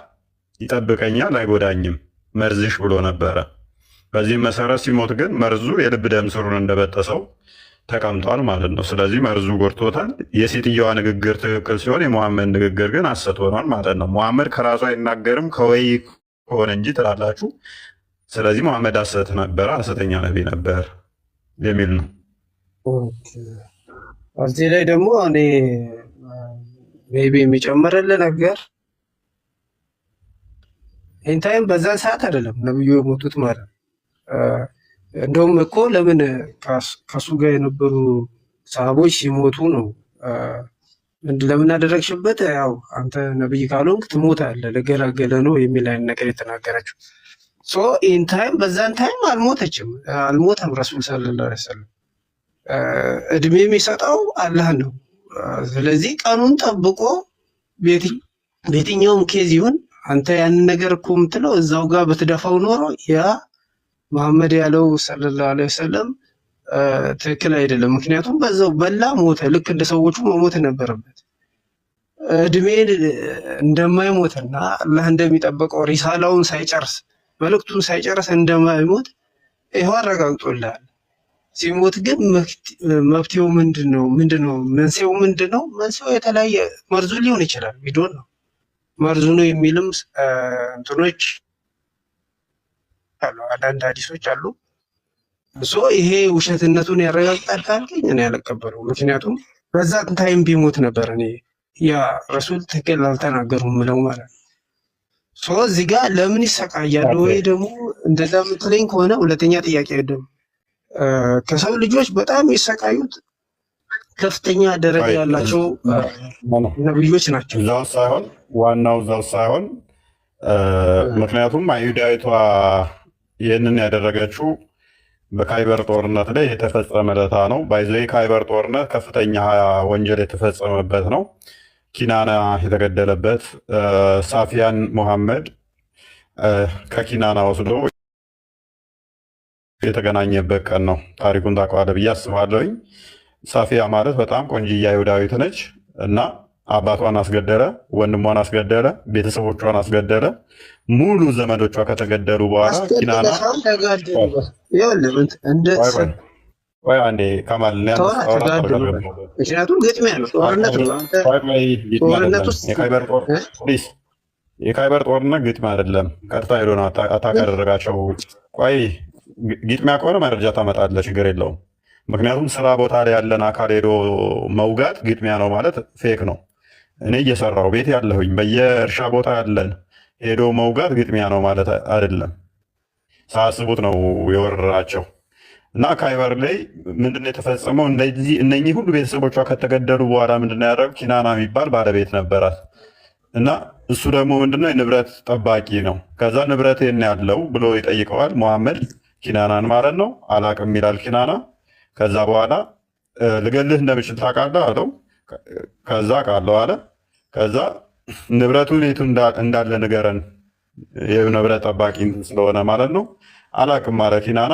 ይጠብቀኛል አይጎዳኝም መርዝሽ ብሎ ነበረ። በዚህም መሰረት ሲሞት ግን መርዙ የልብ ደም ስሩን እንደበጠሰው ተቀምጧል ማለት ነው። ስለዚህ መርዙ ጎድቶታል። የሴትየዋ ንግግር ትክክል ሲሆን የሙሐመድ ንግግር ግን ሐሰት ሆኗል ማለት ነው። ሙሐመድ ከራሱ አይናገርም ከወይ ከሆነ እንጂ ትላላችሁ። ስለዚህ ሙሐመድ ሐሰት ነበረ፣ ሐሰተኛ ነቢይ ነበር የሚል ነው። እዚህ ላይ ደግሞ እኔ ሜቢ የሚጨምርልህ ነገር ኢንታይም በዛን ሰዓት አይደለም ነብዩ የሞቱት ማለት ነው። እንደውም እኮ ለምን ከሱ ጋር የነበሩ ሰሃቦች ሲሞቱ ነው ለምን አደረግሽበት? ያው አንተ ነብይ ካልሆንክ ትሞታለህ፣ ለገላገለ ነው የሚል አይነት ነገር የተናገረችው። ኢን ታይም በዛን ታይም አልሞተም ረሱል ሰለላሁ ዐለይሂ ወሰለም። እድሜ የሚሰጠው አላህ ነው። ስለዚህ ቀኑን ጠብቆ በየትኛውም ኬዝ ይሁን አንተ ያንን ነገር እኮ የምትለው እዛው ጋር በትደፋው ኖሮ ያ መሐመድ ያለው ሰለላሁ ዐለይሂ ወሰለም ትክክል አይደለም። ምክንያቱም በዛው በላ ሞተ። ልክ እንደ ሰዎቹ መሞት ነበረበት። እድሜ እንደማይሞትና አላህ እንደሚጠበቀው ሪሳላውን ሳይጨርስ መልእክቱን ሳይጨርስ እንደማይሞት ይኸው አረጋግጦልሃል። ሲሞት ግን መፍትሄው ምንድነው? መንስኤው ምንድነው? መንስኤው የተለያየ መርዙ ሊሆን ይችላል። ቢዶን ነው መርዙ ነው የሚልም እንትኖች አሉ፣ አንዳንድ ሀዲሶች አሉ። ይሄ ውሸትነቱን ያረጋግጣል ካልከኝ እኔ አልቀበለውም። ምክንያቱም በዛ ታይም ቢሞት ነበር እኔ ያ ረሱል ትክክል አልተናገሩም ምለው ማለት ነው። እዚህ ጋር ለምን ይሰቃያሉ? ወይ ደግሞ እንደዛ የምትለኝ ከሆነ ሁለተኛ ጥያቄ ደግሞ ከሰው ልጆች በጣም የሚሰቃዩት ከፍተኛ ደረጃ ያላቸው ነብዮች ናቸው። እዛው ሳይሆን ዋናው እዛው ሳይሆን ምክንያቱም አይሁዳዊቷ ይህንን ያደረገችው በካይበር ጦርነት ላይ የተፈጸመ ዕለታ ነው። ባይዘ ካይበር ጦርነት ከፍተኛ ወንጀል የተፈጸመበት ነው። ኪናና የተገደለበት፣ ሳፊያን ሙሐመድ ከኪናና ወስዶ የተገናኘበት ቀን ነው። ታሪኩን ታውቀዋለህ ብዬ አስባለሁኝ። ሳፊያ ማለት በጣም ቆንጅዬ አይሁዳዊት ነች እና አባቷን አስገደለ፣ ወንድሟን አስገደለ፣ ቤተሰቦቿን አስገደለ። ሙሉ ዘመዶቿ ከተገደሉ በኋላ ኪናና ወይ አንዴ ከማል ምክንያቱም ግጥሚያ ነው፣ ጦርነት ነው። የካይበር ጦርነት ግጥሚያ አይደለም። ቀጥታ ሄዶ ነው አታክ ያደረጋቸው። ቆይ ግጥሚያ ከሆነ መረጃ ታመጣለህ፣ ችግር የለውም። ምክንያቱም ስራ ቦታ ላይ ያለን አካል ሄዶ መውጋት ግጥሚያ ነው ማለት ፌክ ነው። እኔ እየሰራው ቤት ያለሁኝ በየእርሻ ቦታ ያለን ሄዶ መውጋት ግጥሚያ ነው ማለት አይደለም። ሳያስቡት ነው የወረራቸው እና ካይበር ላይ ምንድነው የተፈጸመው? እነኚህ ሁሉ ቤተሰቦቿ ከተገደሉ በኋላ ምንድነው ያደረገው? ኪናና የሚባል ባለቤት ነበራት እና እሱ ደግሞ ምንድነው የንብረት ጠባቂ ነው። ከዛ ንብረቴን ያለው ብሎ ይጠይቀዋል ሙሐመድ ኪናናን ማለት ነው። አላቅም ይላል ኪናና። ከዛ በኋላ ልገልህ እንደምችል ታውቃለህ አለው። ከዛ ቃለው አለ። ከዛ ንብረቱን የቱ እንዳለ ንገረን፣ የንብረት ጠባቂ ስለሆነ ማለት ነው። አላቅም አለ ኪናና።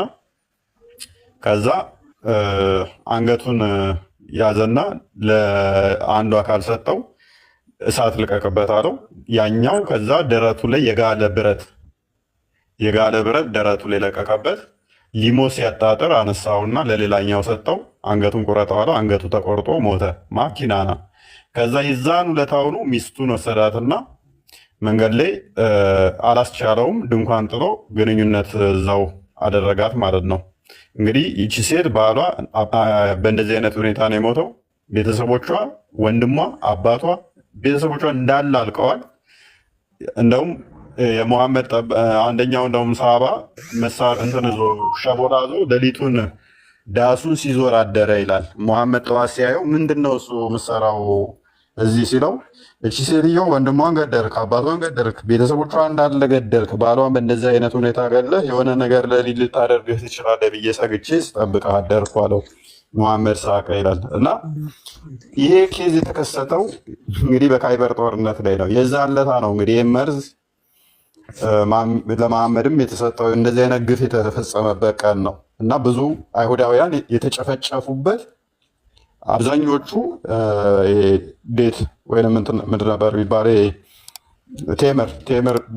ከዛ አንገቱን ያዘና ለአንዱ አካል ሰጠው። እሳት ልቀቅበት አለው። ያኛው ከዛ ደረቱ ላይ የጋለ ብረት ደረቱ ላይ ለቀቀበት። ሊሞ ሲያጣጥር አነሳውና ለሌላኛው ሰጠው። አንገቱን ቁረጠው አለው። አንገቱ ተቆርጦ ሞተ። ኪናና። ከዛ የዛን ውለታውኑ ሚስቱን ወሰዳትና መንገድ ላይ አላስቻለውም። ድንኳን ጥሎ ግንኙነት እዛው አደረጋት ማለት ነው። እንግዲህ ይቺ ሴት ባሏ በእንደዚህ አይነት ሁኔታ ነው የሞተው። ቤተሰቦቿ፣ ወንድሟ፣ አባቷ፣ ቤተሰቦቿ እንዳለ አልቀዋል። እንደውም የሙሐመድ አንደኛው እንደውም ሳባ መሳር እንትን ዞ ሸቦላ ዞ ሌሊቱን ዳሱን ሲዞር አደረ ይላል። ሙሐመድ ጠዋት ሲያየው ምንድነው እሱ ምሰራው እዚህ ሲለው፣ እቺ ሴትዮ ወንድሟን ገደልክ፣ አባቷን ገደልክ፣ ቤተሰቦቿ እንዳለ ገደልክ፣ ባሏን በእንደዚህ አይነት ሁኔታ ገለህ የሆነ ነገር ለሊት ልታደርግህ ትችላለህ ብዬ ሰግቼ ስጠብቅህ አደርኩ አለው። ሙሐመድ ሳቀ ይላል። እና ይሄ ኬዝ የተከሰተው እንግዲህ በካይበር ጦርነት ላይ ነው። የዛን ዕለት ነው እንግዲህ ይህ መርዝ ለመሐመድም የተሰጠው እንደዚህ አይነት ግፍ የተፈጸመበት ቀን ነው እና ብዙ አይሁዳውያን የተጨፈጨፉበት አብዛኞቹ ዴት ወይም ምንድን ነበር የሚባለው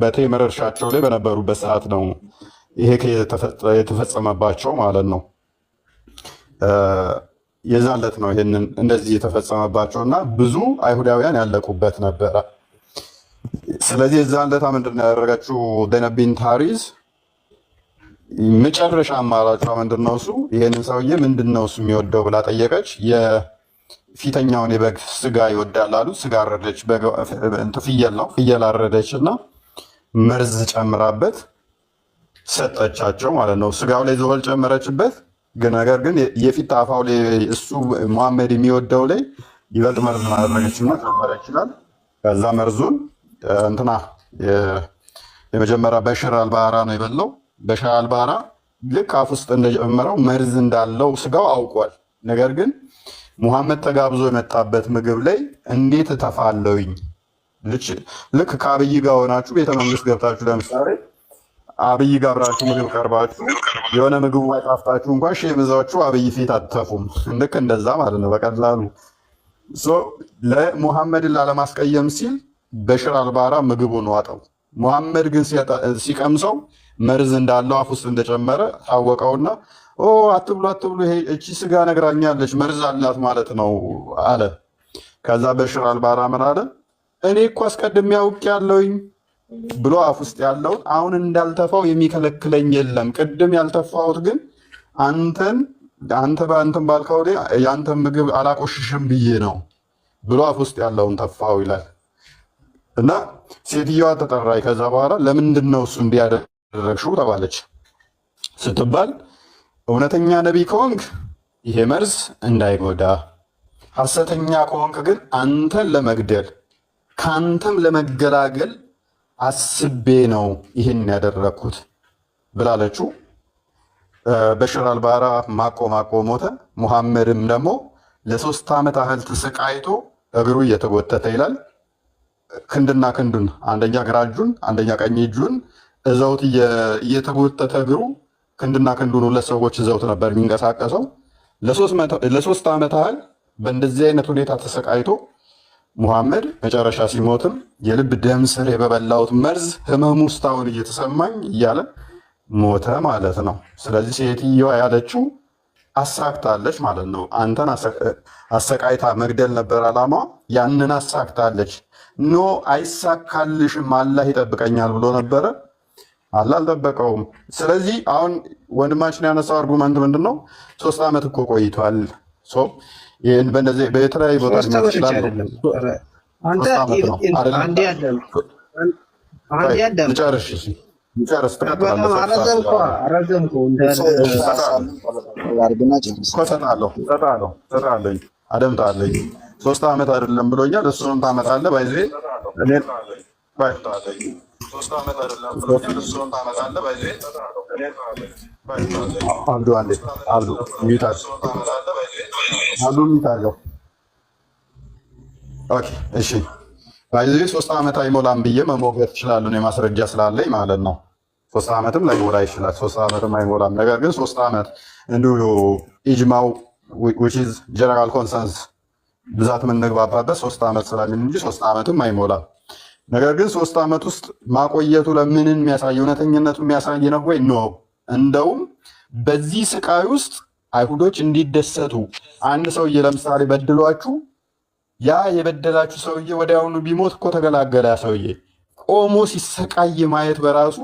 በቴምር እርሻቸው ላይ በነበሩበት ሰዓት ነው ይሄ የተፈጸመባቸው ማለት ነው። የዛን ዕለት ነው ይህንን እንደዚህ የተፈጸመባቸው እና ብዙ አይሁዳውያን ያለቁበት ነበረ። ስለዚህ የዛን ዕለት ምንድን ነው ያደረገችው ዘይነብ ታሪዝ መጨረሻ አማራጯ ምንድን ነው? እሱ ይሄንን ሰውዬ ምንድን ነው እሱ የሚወደው ብላ ጠየቀች። የፊተኛውን የበግ ስጋ ይወዳል አሉ። ስጋ አረደች፣ ፍየል ነው ፍየል አረደች እና መርዝ ጨምራበት ሰጠቻቸው ማለት ነው። ስጋው ላይ ዘወል ጨመረችበት። ነገር ግን የፊት አፋው ላይ እሱ ሙሐመድ የሚወደው ላይ ይበልጥ መርዝ ማድረገችና ጨመረ ይችላል። ከዛ መርዙን እንትና የመጀመሪያ በሽር አልባራ ነው የበላው። በሽር አልባራ ልክ አፍ ውስጥ እንደጀመረው መርዝ እንዳለው ስጋው አውቋል። ነገር ግን ሙሐመድ ተጋብዞ የመጣበት ምግብ ላይ እንዴት እተፋለሁኝ? ልክ ከአብይ ጋር ሆናችሁ ቤተመንግስት ገብታችሁ ለምሳሌ አብይ ጋር አብራችሁ ምግብ ቀርባችሁ የሆነ ምግቡ አይጣፍጣችሁ እንኳን ሸምዛችሁ አብይ ፊት አትተፉም። ልክ እንደዛ ማለት ነው በቀላሉ ለሙሐመድን ላለማስቀየም ሲል በሽር አልባራ ምግቡን ዋጠው። ሙሐመድ ግን ሲቀምሰው መርዝ እንዳለው አፍ ውስጥ እንደጨመረ ታወቀውና አትብሉ አትብሉ፣ እቺ ስጋ ነግራኛለች መርዝ አላት ማለት ነው አለ። ከዛ በሽር አልባራ ምን አለ? እኔ እኮ አስቀድሜ አውቄያለሁኝ ብሎ አፍ ውስጥ ያለውን አሁን እንዳልተፋው የሚከለክለኝ የለም። ቅድም ያልተፋሁት ግን አንተ በአንተን ባልከው የአንተን ምግብ አላቆሽሽም ብዬ ነው ብሎ አፍ ውስጥ ያለውን ተፋው ይላል። እና ሴትዮዋ ተጠራች። ከዛ በኋላ ለምንድን ነው እሱ እንዲያደረግሽው ተባለች። ስትባል እውነተኛ ነቢይ ከሆንክ ይሄ መርዝ እንዳይጎዳ፣ ሐሰተኛ ከሆንክ ግን አንተን ለመግደል ከአንተም ለመገላገል አስቤ ነው ይህን ያደረግኩት ብላለችው። በሽር አልባራ ማቆ ሞተ። ሙሐመድም ደግሞ ለ3 ዓመት ያህል ተሰቃይቶ እግሩ እየተጎተተ ይላል። ክንድና ክንዱን አንደኛ ግራ እጁን አንደኛ ቀኝ እጁን እዘውት እየተጎተተ እግሩ ክንድና ክንዱን 2 ሰዎች እዘውት ነበር የሚንቀሳቀሰው። ለ3 ዓመት ያህል በእንደዚህ አይነት ሁኔታ ተሰቃይቶ ሙሐመድ መጨረሻ ሲሞትም የልብ ደም ስር በበላሁት መርዝ ህመሙ እስካሁን እየተሰማኝ እያለ ሞተ ማለት ነው። ስለዚህ ሴትዮዋ ያለችው አሳክታለች ማለት ነው። አንተን አሰቃይታ መግደል ነበር ዓላማ፣ ያንን አሳክታለች። ኖ አይሳካልሽም አላህ ይጠብቀኛል ብሎ ነበረ፣ አላህ አልጠበቀውም። ስለዚህ አሁን ወንድማችን ያነሳው አርጉመንት ምንድን ነው? 3 ዓመት እኮ ቆይቷል። ይህን በእነዚህ በተለያዩ ቦታ ይችላል። ጨርስ ትቀጥላለህ። አደምጣለኝ 3 ዓመት አይደለም ብሎኛል። እሱንም ታመጣለህ ባይዜ አብዱ አንዴ አብዱ ሚታለው ኦኬ እሺ ባይዜ 3 ዓመት አይሞላም ብዬ መሞገት እችላለሁ ማስረጃ ስላለኝ ማለት ነው። 3 ዓመትም ላይሞላ ይችላል። 3 ዓመትም አይሞላም። ነገር ግን 3 ዓመት እንዲሁ ኢጅማው which is general consensus ብዛት የምንግባባበት 3 ዓመት ስላለን እንጂ 3 ዓመትም አይሞላም። ነገር ግን 3 ዓመት ውስጥ ማቆየቱ ለምንን የሚያሳይ እውነተኝነቱ የሚያሳይ ነው ወይ? ኖ። እንደውም በዚህ ስቃይ ውስጥ አይሁዶች እንዲደሰቱ አንድ ሰውዬ ለምሳሌ በድሏችሁ ያ የበደላችሁ ሰውዬ ወዲያውኑ ቢሞት እኮ ተገላገለ። ያ ሰውዬ ቆሞ ሲሰቃይ ማየት በራሱ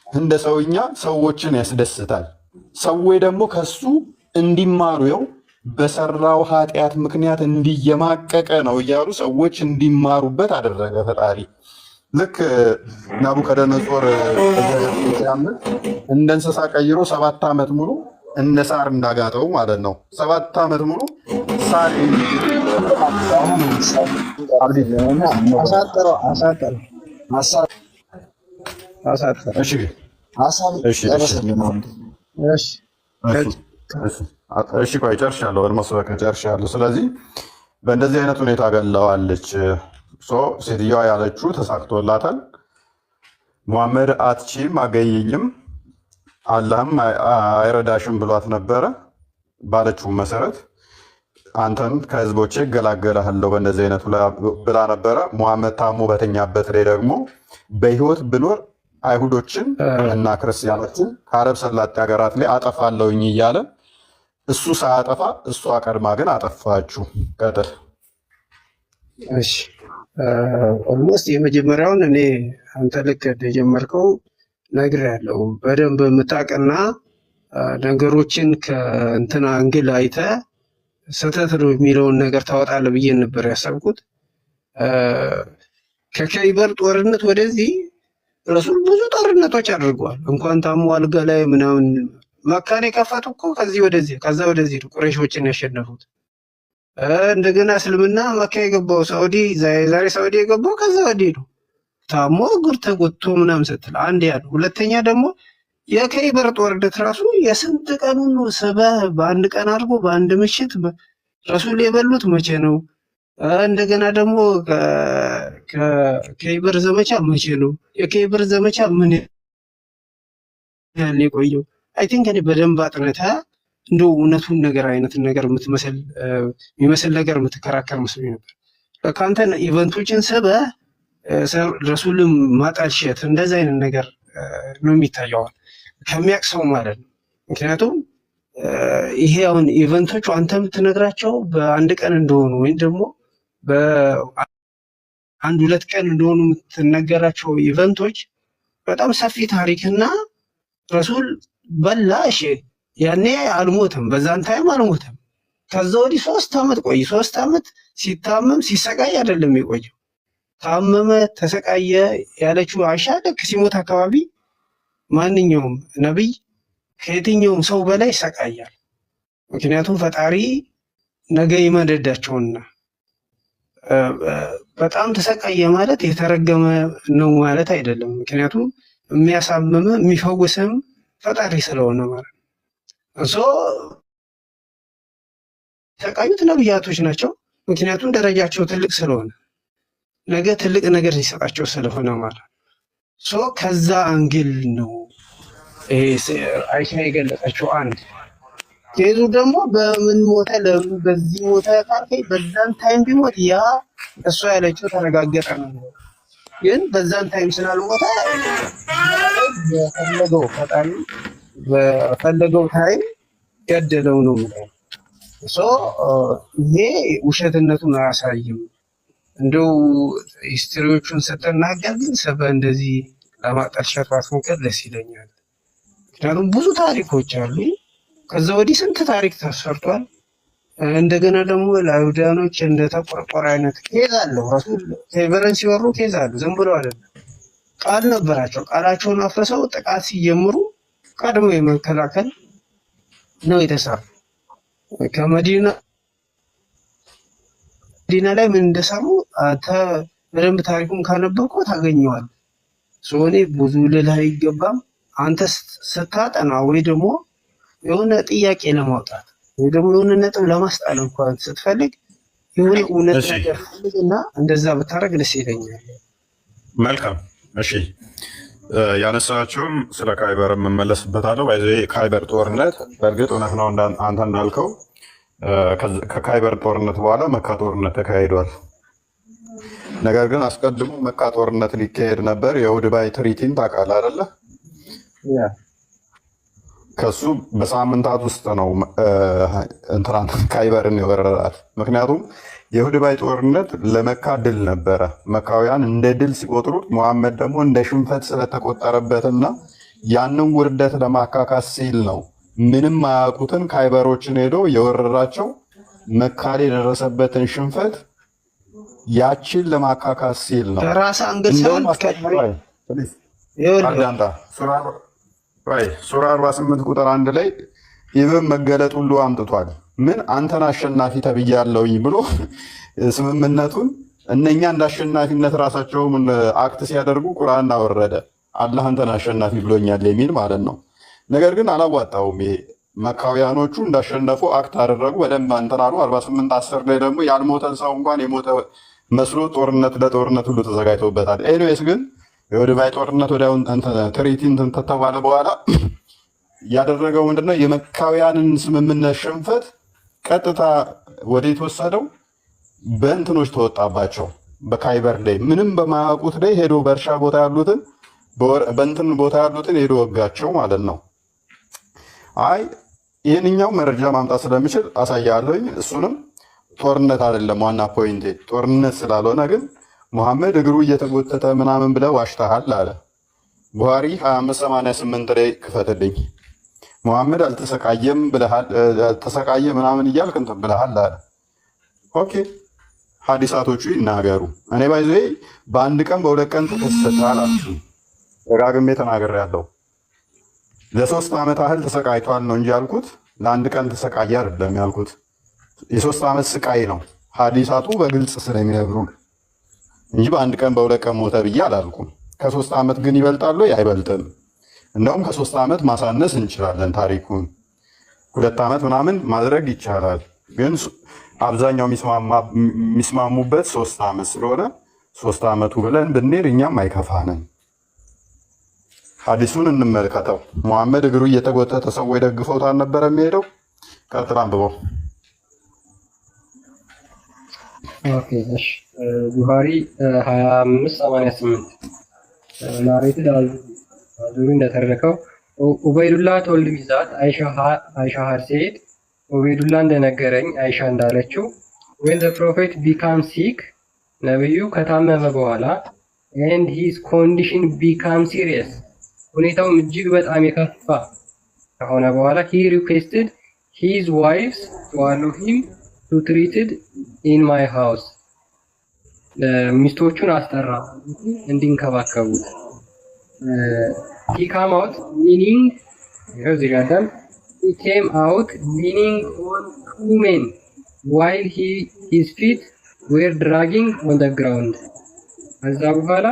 እንደ ሰውኛ ሰዎችን ያስደስታል። ሰዎች ደግሞ ከሱ እንዲማሩ ይኸው በሰራው ኃጢአት ምክንያት እንዲየማቀቀ ነው እያሉ ሰዎች እንዲማሩበት አደረገ ፈጣሪ። ልክ ናቡከደነጾር ሲያምን እንደ እንስሳ ቀይሮ 7 ዓመት ሙሉ እንደ ሳር እንዳጋጠው ማለት ነው። 7 ዓመት ሙሉ ሳር እሺ ቆይ ጨርሻለሁ። ኦልሞስት በቃ ጨርሻለሁ። ስለዚህ በእንደዚህ አይነት ሁኔታ ገለዋለች። ሴትዮዋ ያለችው ተሳክቶላታል። ሙሐመድ አትችይም አገይኝም አላህም አይረዳሽም ብሏት ነበረ። ባለችው መሰረት አንተን ከህዝቦቼ እገላገልሃለሁ በእንደዚህ አይነቱ ብላ ነበረ። ሙሐመድ ታሞ በተኛበት ላይ ደግሞ በህይወት ብኖር አይሁዶችን እና ክርስቲያኖችን ከአረብ ሰላጤ ሀገራት ላይ አጠፋለሁኝ እያለ እሱ ሳያጠፋ እሷ ቀድማ ግን አጠፋችሁ። ቀጥል። እሺ ኦልሞስት የመጀመሪያውን እኔ አንተ ልክ እንደጀመርከው ነግሬያለሁ። በደንብ የምታውቅና ነገሮችን ከእንትና አንግል አይተህ ስህተት ነው የሚለውን ነገር ታወጣለህ ብዬ ነበር ያሰብኩት። ከከይበር ጦርነት ወደዚህ ረሱል ብዙ ጦርነቶች አድርገዋል። እንኳን ታሞ አልጋ ላይ ምናምን መካን የከፈቱ እኮ ከዚህ ወደዚህ ከዛ ወደዚህ ቁረይሾችን ያሸነፉት። እንደገና እስልምና መካ የገባው ሳውዲ ዛሬ ሳውዲ የገባው ከዛ ወዲህ ነው። ታሞ እግር ተጎትቶ ምናምን ስትል አንድ ያ ነው። ሁለተኛ ደግሞ የከይበር ጦርነት ራሱ የስንት ቀኑን በአንድ ቀን አድርጎ በአንድ ምሽት ረሱል የበሉት መቼ ነው? እንደገና ደግሞ ከከይበር ዘመቻ መቼ ነው? የከይበር ዘመቻ ምን ያህል የቆየው? አይ ቲንክ እኔ በደንብ አጥንተህ እንደው እውነቱን ነገር አይነት ነገር የሚመስል ነገር የምትከራከር መስሎኝ ነበር። ከአንተ ኢቨንቶችን ስበህ ረሱልም ማጣልሸት እንደዚህ አይነት ነገር ነው የሚታየዋል ከሚያውቅ ሰው ማለት ነው። ምክንያቱም ይሄ አሁን ኢቨንቶቹ አንተ የምትነግራቸው በአንድ ቀን እንደሆኑ ወይም ደግሞ በአንድ 2 ቀን እንደሆኑ የምትነገራቸው ኢቨንቶች በጣም ሰፊ ታሪክና ረሱል በላ እሺ ያኔ አልሞተም፣ በዛን ታይም አልሞተም። ከዛ ወዲህ 3 ዓመት ቆይ 3 ዓመት ሲታመም ሲሰቃይ አይደለም የቆየው። ታመመ ተሰቃየ ያለችው አይሻ ልክ ሲሞት አካባቢ ማንኛውም ነብይ ከየትኛውም ሰው በላይ ይሰቃያል። ምክንያቱም ፈጣሪ ነገ ይመደዳቸውና በጣም ተሰቃየ ማለት የተረገመ ነው ማለት አይደለም። ምክንያቱም የሚያሳምም የሚፈውስም ፈጣሪ ስለሆነ ማለት ነው። እሱ የተሰቃዩት ነብያቶች ናቸው። ምክንያቱም ደረጃቸው ትልቅ ስለሆነ ነገ ትልቅ ነገር ሊሰጣቸው ስለሆነ ማለት ነው። ከዛ አንግል ነው አይሻ የገለጸችው። አንድ ኬዙ ደግሞ በምን ሞተ ለምን በዚህ ሞተ ካልከኝ በዛን ታይም ቢሞት ያ እሷ ያለችው ተረጋገጠ ነው። ግን በዛን ታይም ስላልሞተ በፈለገው ፈጣሪ በፈለገው ታይም ገደለው ነው። ይሄ ውሸትነቱን አያሳይም። እንደው ሂስትሪዎቹን ስትናገር ግን ሰበ እንደዚህ ለማጠልሸት ባትሞክር ደስ ይለኛል። ምክንያቱም ብዙ ታሪኮች አሉ። ከዛ ወዲህ ስንት ታሪክ ተሰርቷል። እንደገና ደግሞ ለአይሁዳኖች እንደ ተቆርቆር አይነት ኬዝ አለው። ረሱል ፌቨረን ሲወሩ ኬዝ አሉ። ዝም ብሎ አይደለም፣ ቃል ነበራቸው። ቃላቸውን አፍርሰው ጥቃት ሲጀምሩ ቀድሞ የመከላከል ነው የተሰሩ። ከመዲና ላይ ምን እንደሰሩ አንተ በደንብ ታሪኩን ካነበብከው ታገኘዋል። እኔ ብዙ ልልህ አይገባም። አንተ ስታጠና ወይ ደግሞ የሆነ ጥያቄ ለማውጣት ወይ ደግሞ የሆነ ነጥብ ለማስጣል እንኳን ስትፈልግ የሆነ እውነት ነገር ፈልግና እንደዛ ብታደርግ ደስ ይለኛል። መልካም እሺ። ያነሳችሁም ስለ ካይበር የምመለስበታለሁ። ካይበር ጦርነት በእርግጥ እውነት ነው አንተ እንዳልከው። ከካይበር ጦርነት በኋላ መካ ጦርነት ተካሂዷል። ነገር ግን አስቀድሞ መካ ጦርነት ሊካሄድ ነበር። የሁድባይ ትሪቲን ታውቃለህ አይደለ? ከሱ በሳምንታት ውስጥ ነው እንትናን ካይበርን የወረራት። ምክንያቱም የሁድባይ ጦርነት ለመካ ድል ነበረ። መካውያን እንደ ድል ሲቆጥሩት፣ ሙሐመድ ደግሞ እንደ ሽንፈት ስለተቆጠረበትና ያንን ውርደት ለማካካስ ሲል ነው ምንም አያውቁትን ካይበሮችን ሄዶ የወረራቸው። መካ ላይ የደረሰበትን ሽንፈት ያችን ለማካካስ ሲል ነው። ራስ አንገት ሱራ 48 ቁጥር 1 ላይ ይህም መገለጥ ሁሉ አምጥቷል። ምን አንተን አሸናፊ ተብያለሁኝ ብሎ ስምምነቱን እነኛ እንደ አሸናፊነት ራሳቸውም አክት ሲያደርጉ ቁርአን አወረደ። አላህ አንተን አሸናፊ ብሎኛል የሚል ማለት ነው። ነገር ግን አላዋጣውም። ይሄ መካውያኖቹ እንዳሸነፉ አክት አደረጉ፣ በደንብ እንትን አሉ። 48:10 ላይ ደግሞ ያልሞተን ሰው እንኳን የሞተ መስሎ ለጦርነት ሁሉ ተዘጋጅቶበታል። ኤኒዌይስ ግን የሁድባይ ጦርነት ወዲያው ትሪቲን ተተባለ በኋላ ያደረገው ምንድነው? የመካውያንን ስምምነት ሽንፈት ቀጥታ ወደ የተወሰደው በእንትኖች ተወጣባቸው። በካይበር ላይ ምንም በማያውቁት ላይ ሄዶ በእርሻ ቦታ ያሉትን በእንትን ቦታ ያሉትን ሄዶ ወጋቸው ማለት ነው። አይ ይህንኛው መረጃ ማምጣት ስለሚችል አሳያለሁኝ። እሱንም ጦርነት አይደለም ዋና ፖይንቴ፣ ጦርነት ስላልሆነ ግን ሙሐመድ እግሩ እየተጎተተ ምናምን ብለህ ዋሽተሃል አለ። ቡሃሪ 2588 ላይ ክፈትልኝ። ሙሐመድ አልተሰቃየም ብለሃል፣ ተሰቃየ ምናምን እያልክ እንትን ብለሃል አለ። ኦኬ ሀዲሳቶቹ ይናገሩ። እኔ ባይዘ በአንድ ቀን በሁለት ቀን ተከሰታል አሉ። ደጋግሜ ተናግሬያለሁ። ለ3 ዓመት ያህል ተሰቃይቷል ነው እንጂ ያልኩት ለአንድ ቀን ተሰቃየ አይደለም ያልኩት። የ3 ዓመት ስቃይ ነው ሀዲሳቱ በግልጽ ስለሚነግሩ እንጂ በአንድ ቀን በሁለት ቀን ሞተ ብዬ አላልኩም። ከ3 ዓመት ግን ይበልጣሉ አይበልጥም? እንደውም ከ3 ዓመት ማሳነስ እንችላለን። ታሪኩን 2 ዓመት ምናምን ማድረግ ይቻላል። ግን አብዛኛው የሚስማሙበት 3 ዓመት ስለሆነ 3 ዓመቱ ብለን ብንሄድ እኛም አይከፋንም። ሀዲሱን እንመልከተው። ሙሐመድ እግሩ እየተጎተተ ሰዎች ደግፈውት አልነበረ የሚሄደው? ቀጥል አንብበው። ቡሃሪ 2588 ናሬትድ አዙሪ እንደተረከው ኡበይዱላ ቶልድ ቢዛት አይሻ ሀድ ሴድ ኡበይዱላ እንደነገረኝ አይሻ እንዳለችው when the prophet became sick ነብዩ ከታመመ በኋላ and his condition became serious ሁኔታውም እጅግ በጣም የከፋ ከሆነ በኋላ he requested his wives to allow him to treated in my house ሚስቶቹን አስጠራ እንዲንከባከቡት። he came out leaning he came out leaning on 2 men while his feet were dragging on the ground ከዛ በኋላ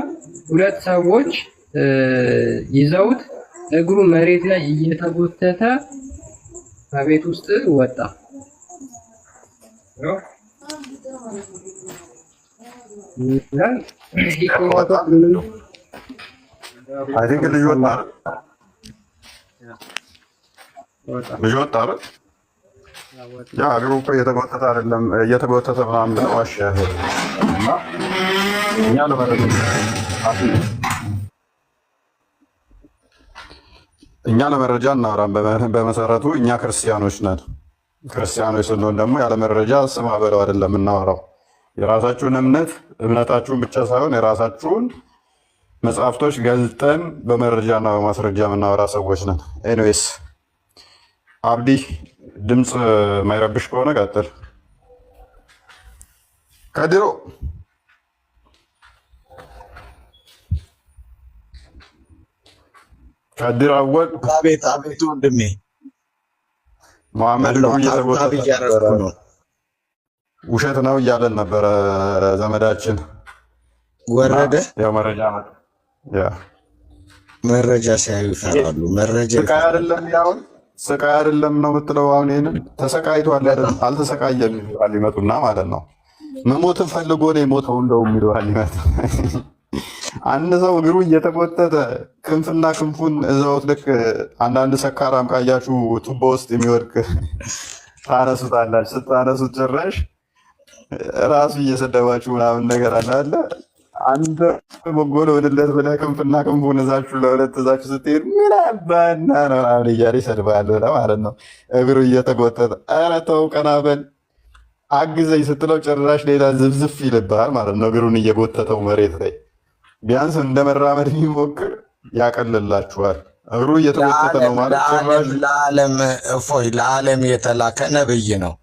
ሁለት ሰዎች ይዘውት እግሩ መሬት ላይ እየተጎተተ ከቤት ውስጥ ወጣ። አይ ቲንክ ልጅ ወጣ አይደል? ያ እግሩ እኮ እየተጎተተ አይደለም እየተጎተተ ምናምን ብለው ዋሸህ። እና እኛ ለመረጃ እናወራም። በመሰረቱ እኛ ክርስቲያኖች ነን። ክርስቲያኖች ስንሆን ደግሞ ያለ መረጃ ስማ በለው አይደለም እናወራው። የራሳችሁን እምነታችሁን ብቻ ሳይሆን የራሳችሁን መጽሐፍቶች ገልጠን በመረጃና በማስረጃ የምናወራ ሰዎች ነን። ኤኒዌይስ አብዲ ድምፅ ማይረብሽ ከሆነ ቀጥል። ከድሮ ከድር አወል አቤት አቤት ወንድሜ መሐመድ ውሸት ነው እያለን ነበረ ዘመዳችን ወረደ። ያው መረጃ ሲያዩ ይፈራሉ። መረጃ ስቃይ አይደለም ያውን ስቃይ አይደለም ነው የምትለው። አሁን ይሄንን ተሰቃይቷል አይደል? አልተሰቃየም ይላል ይመጡና ማለት ነው። መሞትን ፈልጎ ነው የሞተው እንደውም ይለዋል ይመጣ። አንድ ሰው እግሩ እየተጎተተ ክንፍና ክንፉን እዛው ልክ አንዳንድ ሰካራም ካያችሁ ቱቦ ውስጥ የሚወድቅ ታነሱታላችሁ። ስታነሱት ጭራሽ ራሱ እየሰደባችሁ ምናምን ነገር አለ። አንድ በጎል ወደለት ብለህ ክንፍና ክንፉን እዛችሁ ለሁለት እዛችሁ ስትሄድ ምን አባና ነው ምናምን እያለ ይሰድባል ማለት ነው። እግሩ እየተጎተተ ኧረ ተው ቀና በል አግዘኝ ስትለው ጭራሽ ሌላ ዝብዝፍ ይልብሃል ማለት ነው። እግሩን እየጎተተው መሬት ላይ ቢያንስ እንደ መራመድ የሚሞክር ያቀልላችኋል። እግሩ እየተጎተተ ነው ማለት ለዓለም የተላከ ነብይ ነው።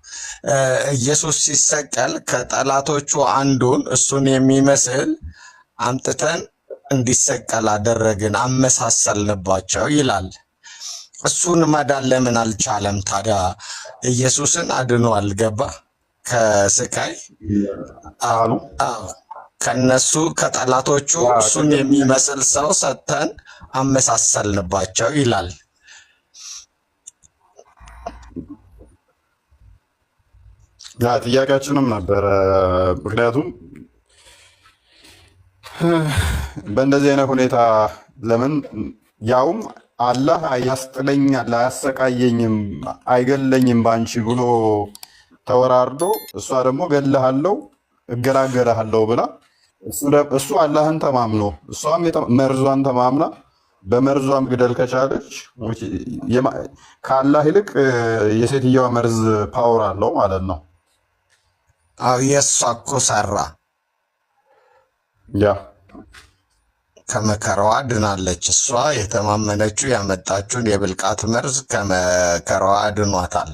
ኢየሱስ ሲሰቀል ከጠላቶቹ አንዱን እሱን የሚመስል አምጥተን እንዲሰቀል አደረግን፣ አመሳሰልንባቸው ይላል። እሱን መዳን ለምን አልቻለም ታዲያ? ኢየሱስን አድኗል። ገባ ከስቃይ አሉ ከነሱ ከጠላቶቹ እሱን የሚመስል ሰው ሰጥተን አመሳሰልንባቸው ይላል። ያ ጥያቄያችንም ነበረ። ምክንያቱም በእንደዚህ አይነት ሁኔታ ለምን ያውም አላህ ያስጥለኛል፣ አያሰቃየኝም፣ አይገለኝም ባንቺ ብሎ ተወራርዶ እሷ ደግሞ ገለሃለው እገላገለሃለው ብላ እሱ አላህን ተማምኖ እሷም መርዟን ተማምና በመርዟም ግደል ከቻለች ከአላህ ይልቅ የሴትየዋ መርዝ ፓወር አለው ማለት ነው። የእሷ እኮ ሰራ። ያ ከመከራዋ ድናለች። እሷ የተማመነችው ያመጣችውን የብልቃት መርዝ ከመከራዋ ድኗታል።